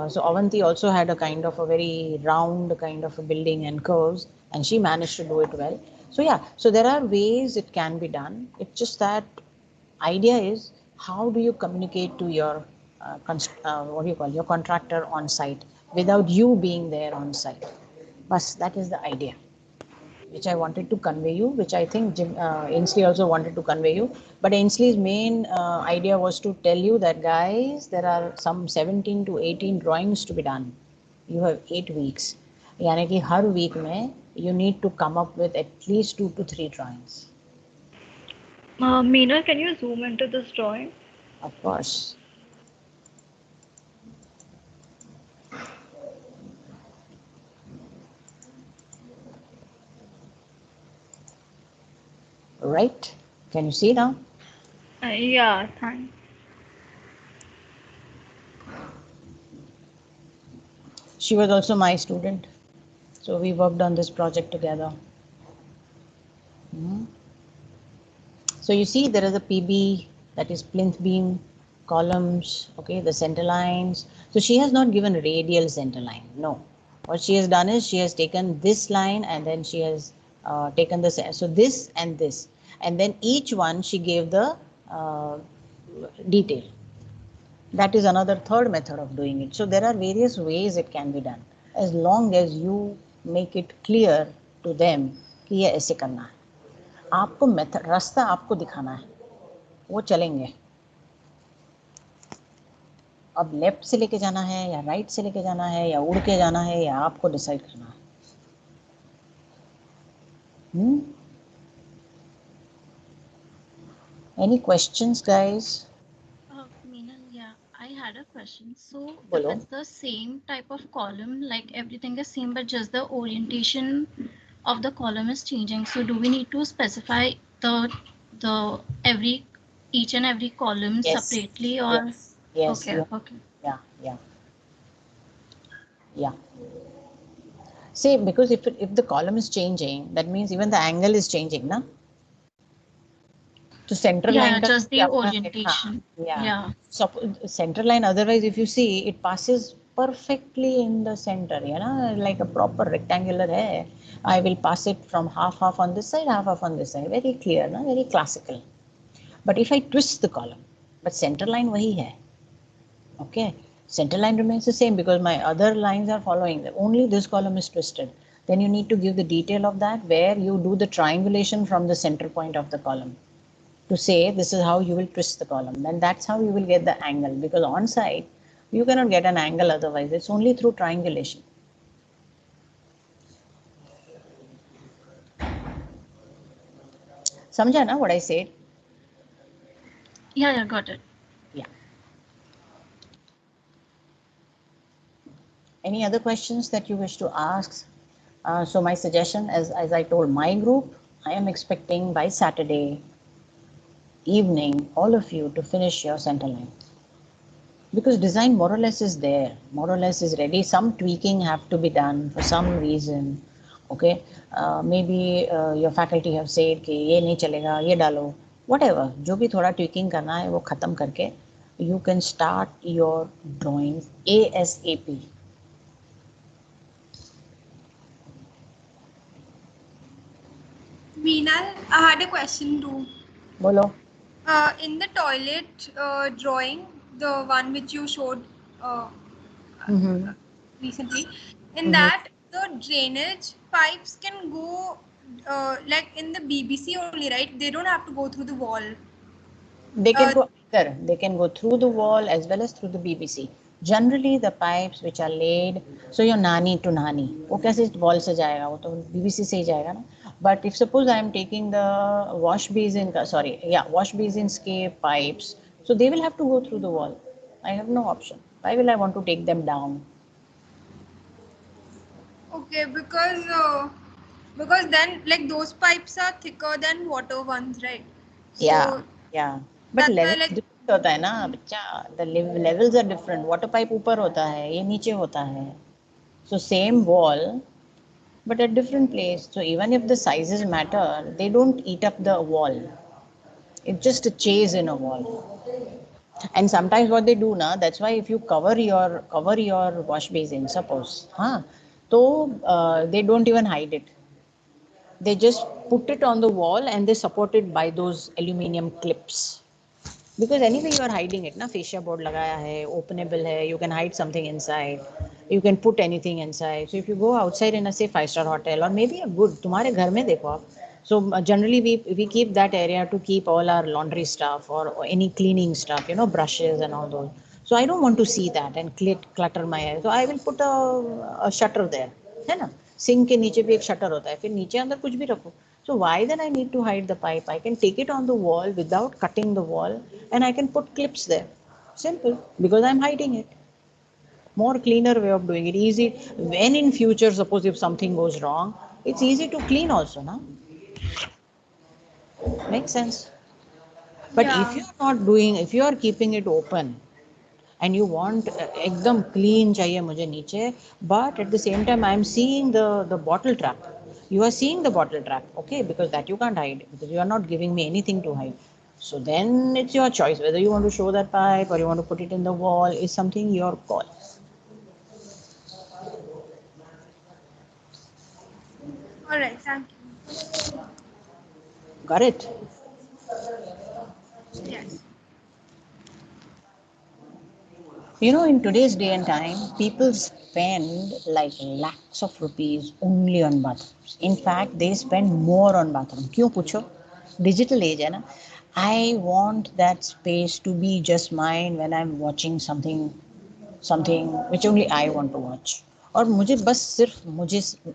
[SPEAKER 1] So Avanti also had a kind of a very round kind of a building and curves, and she managed to do it well. So yeah, so there are ways it can be done. It's just that idea is, how do you communicate to your what do you call, your contractor on site without you being there on site. But that is the idea which I wanted to convey you, which I think Ainsley also wanted to convey you. But Ainsley's main idea was to tell you that, guys, there are some 17 to 18 drawings to be done. You have 8 weeks. यानी कि हर week में you need to come up with at least 2 to 3 drawings.
[SPEAKER 5] Meena, can you zoom into this drawing?
[SPEAKER 1] Of course. Right? Can you see now?
[SPEAKER 5] Yeah, thanks.
[SPEAKER 1] She was also my student. So we worked on this project together. So you see there is a PB, that is plinth beam, columns, okay, the center lines. So she has not given radial center line, no. What she has done is she has taken this line and then she has taken this, so this and this. And then each one she gave the detail. That is another third method of doing it. So there are various ways it can be done, as long as you make it clear to them कि ये ऐसे करना है. आपको method, रास्ता आपको दिखाना है, वो चलेंगे. अब लेफ्ट से लेके जाना है या राइट से लेके जाना है या उड़ के जाना है, या आपको डिसाइड करना है. Any questions, guys?
[SPEAKER 6] Meena, yeah, I had a question. So
[SPEAKER 1] Bolo.
[SPEAKER 6] if it's the same type of column, like everything is same, but just the orientation of the column is changing. So do we need to specify the each and every column
[SPEAKER 1] Yes.
[SPEAKER 6] separately, or
[SPEAKER 1] Yes.
[SPEAKER 6] okay,
[SPEAKER 1] Yeah.
[SPEAKER 6] okay.
[SPEAKER 1] Yeah. See, because if the column is changing, that means even the angle is changing, na? To center
[SPEAKER 6] Yeah,
[SPEAKER 1] line.
[SPEAKER 6] just the orientation. Yeah.
[SPEAKER 1] So center line, otherwise if you see, it passes perfectly in the center, you know, like a proper rectangular hai. I will pass it from half on this side, half on this side. Very clear, na? Very classical. But if I twist the column, but center line wahi hai. Okay, center line remains the same because my other lines are following them. Only this column is twisted. Then you need to give the detail of that, where you do the triangulation from the center point of the column to say this is how you will twist the column. Then that's how you will get the angle, because on site you cannot get an angle otherwise. It's only through triangulation. समझा ना what I said?
[SPEAKER 6] Yeah, got it.
[SPEAKER 1] Yeah. Any other questions that you wish to ask? So my suggestion, as I told my group, I am expecting by Saturday evening, all of you to finish your center line. Because design more or less is there, more or less is ready. Some tweaking have to be done for some reason. Okay, maybe your faculty have said कि ये नहीं चलेगा, ये डालो. Whatever, जो भी थोड़ा tweaking करना है वो खत्म करके you can start your drawings ASAP.
[SPEAKER 7] Meenal, I had a question too.
[SPEAKER 1] बोलो.
[SPEAKER 7] In the toilet drawing, the one which you showed recently, in that the drainage pipes can go like in the BBC only, right? They don't have to go through the wall.
[SPEAKER 1] They can go either. They can go through the wall as well as through the BBC. Generally, the pipes which are laid, so your nani to nani, वो कैसे wall से जाएगा? वो तो BBC से ही जाएगा ना. But if suppose I am taking the wash basin, wash basins के pipes, so they will have to go through the wall. I have no option. Why will I want to take them down?
[SPEAKER 7] Okay, because then like those pipes are thicker than water ones, right?
[SPEAKER 1] Yeah. But
[SPEAKER 7] that's why,
[SPEAKER 1] level
[SPEAKER 7] like,
[SPEAKER 1] different होता है ना बच्चा. The levels are different. Water pipe ऊपर होता है, ये नीचे होता है. So same wall, but at different place. So even if the sizes matter, they don't eat up the wall. It's just a chase in a wall. And sometimes what they do now, that's why if you cover your wash basin, suppose, so they don't even hide it. They just put it on the wall and they support it by those aluminium clips. Because anyway you are hiding it, na? Fascia board lagaya hai, openable hai, you can hide something inside, you can put anything inside. So if you go outside in a say 5-star hotel or maybe a good, तुम्हारे घर में देखो आप. So generally we keep that area to keep all our laundry stuff or any cleaning stuff, brushes and all those. So I don't want to see that and clutter my area. So I will put a shutter there, है ना? Sink के नीचे भी एक shutter होता है, फिर नीचे अंदर कुछ भी रखो. So why then I need to hide the pipe? I can take it on the wall without cutting the wall and I can put clips there. Simple, because I'm hiding it. More cleaner way of doing it. Easy. When in future, suppose if something goes wrong, it's easy to clean also, na? Makes sense. But
[SPEAKER 7] Yeah.
[SPEAKER 1] if you're not doing, if you are keeping it open and you want एकदम clean चाहिए मुझे नीचे, but at the same time I'm seeing the bottle trap. You are seeing the bottle trap, okay? Because that you can't hide because you are not giving me anything to hide. So then it's your choice whether you want to show that pipe or you want to put it in the wall is something your call.
[SPEAKER 7] All right, thank you.
[SPEAKER 1] Got it?
[SPEAKER 7] Yes.
[SPEAKER 1] In today's day and time, people spend like lakhs of rupees only on bathrooms. In fact, they spend more on bathroom. क्यों पूछो? Digital age है ना? I want that space to be just mine when I'm watching something which only I want to watch. और मुझे बस सिर्फ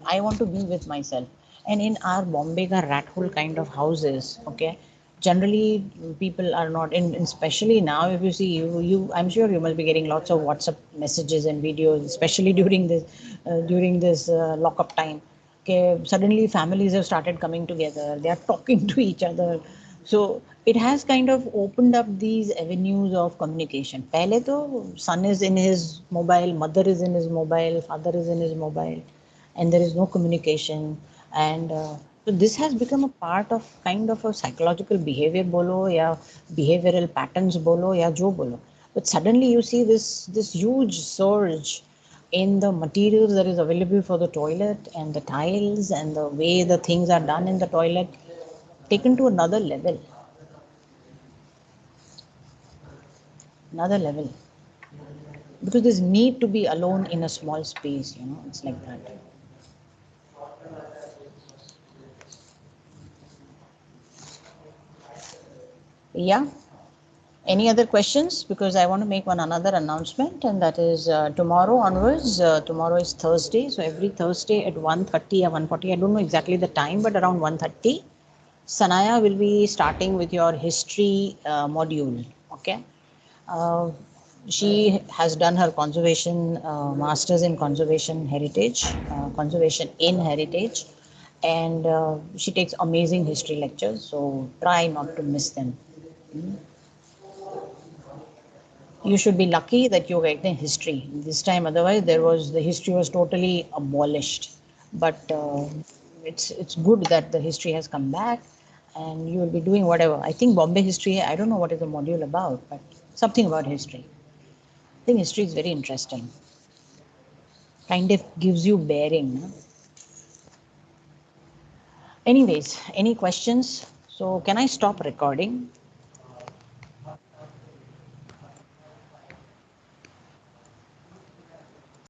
[SPEAKER 1] I want to be with myself. And in our Bombay का rat hole kind of houses, okay, generally people are not in, especially now if you see you I'm sure you must be getting lots of WhatsApp messages and videos, especially during this lockup time. Okay, suddenly families have started coming together, they are talking to each other. So it has kind of opened up these avenues of communication. पहले तो son is in his mobile, mother is in his mobile, father is in his mobile, and there is no communication. And so this has become a part of kind of a psychological behavior bolo या behavioral patterns bolo या जो bolo. But suddenly you see this huge surge in the materials that is available for the toilet and the tiles and the way the things are done in the toilet taken to another level. Because there's need to be alone in a small space, it's like that. Yeah. Any other questions? Because I want to make another announcement, and that is tomorrow onwards. Tomorrow is Thursday, so every Thursday at 1:30 or 1:40, I don't know exactly the time, but around 1:30, Sanaya will be starting with your history module. Okay. She has done her conservation masters in conservation heritage, conservation in heritage, and she takes amazing history lectures. So try not to miss them. You should be lucky that you're getting history this time. Otherwise, the history was totally abolished. But it's good that the history has come back, and you will be doing whatever. I think Bombay history. I don't know what is the module about, but something about history. I think history is very interesting. Kind of gives you bearing. No? Anyways, any questions? So can I stop recording?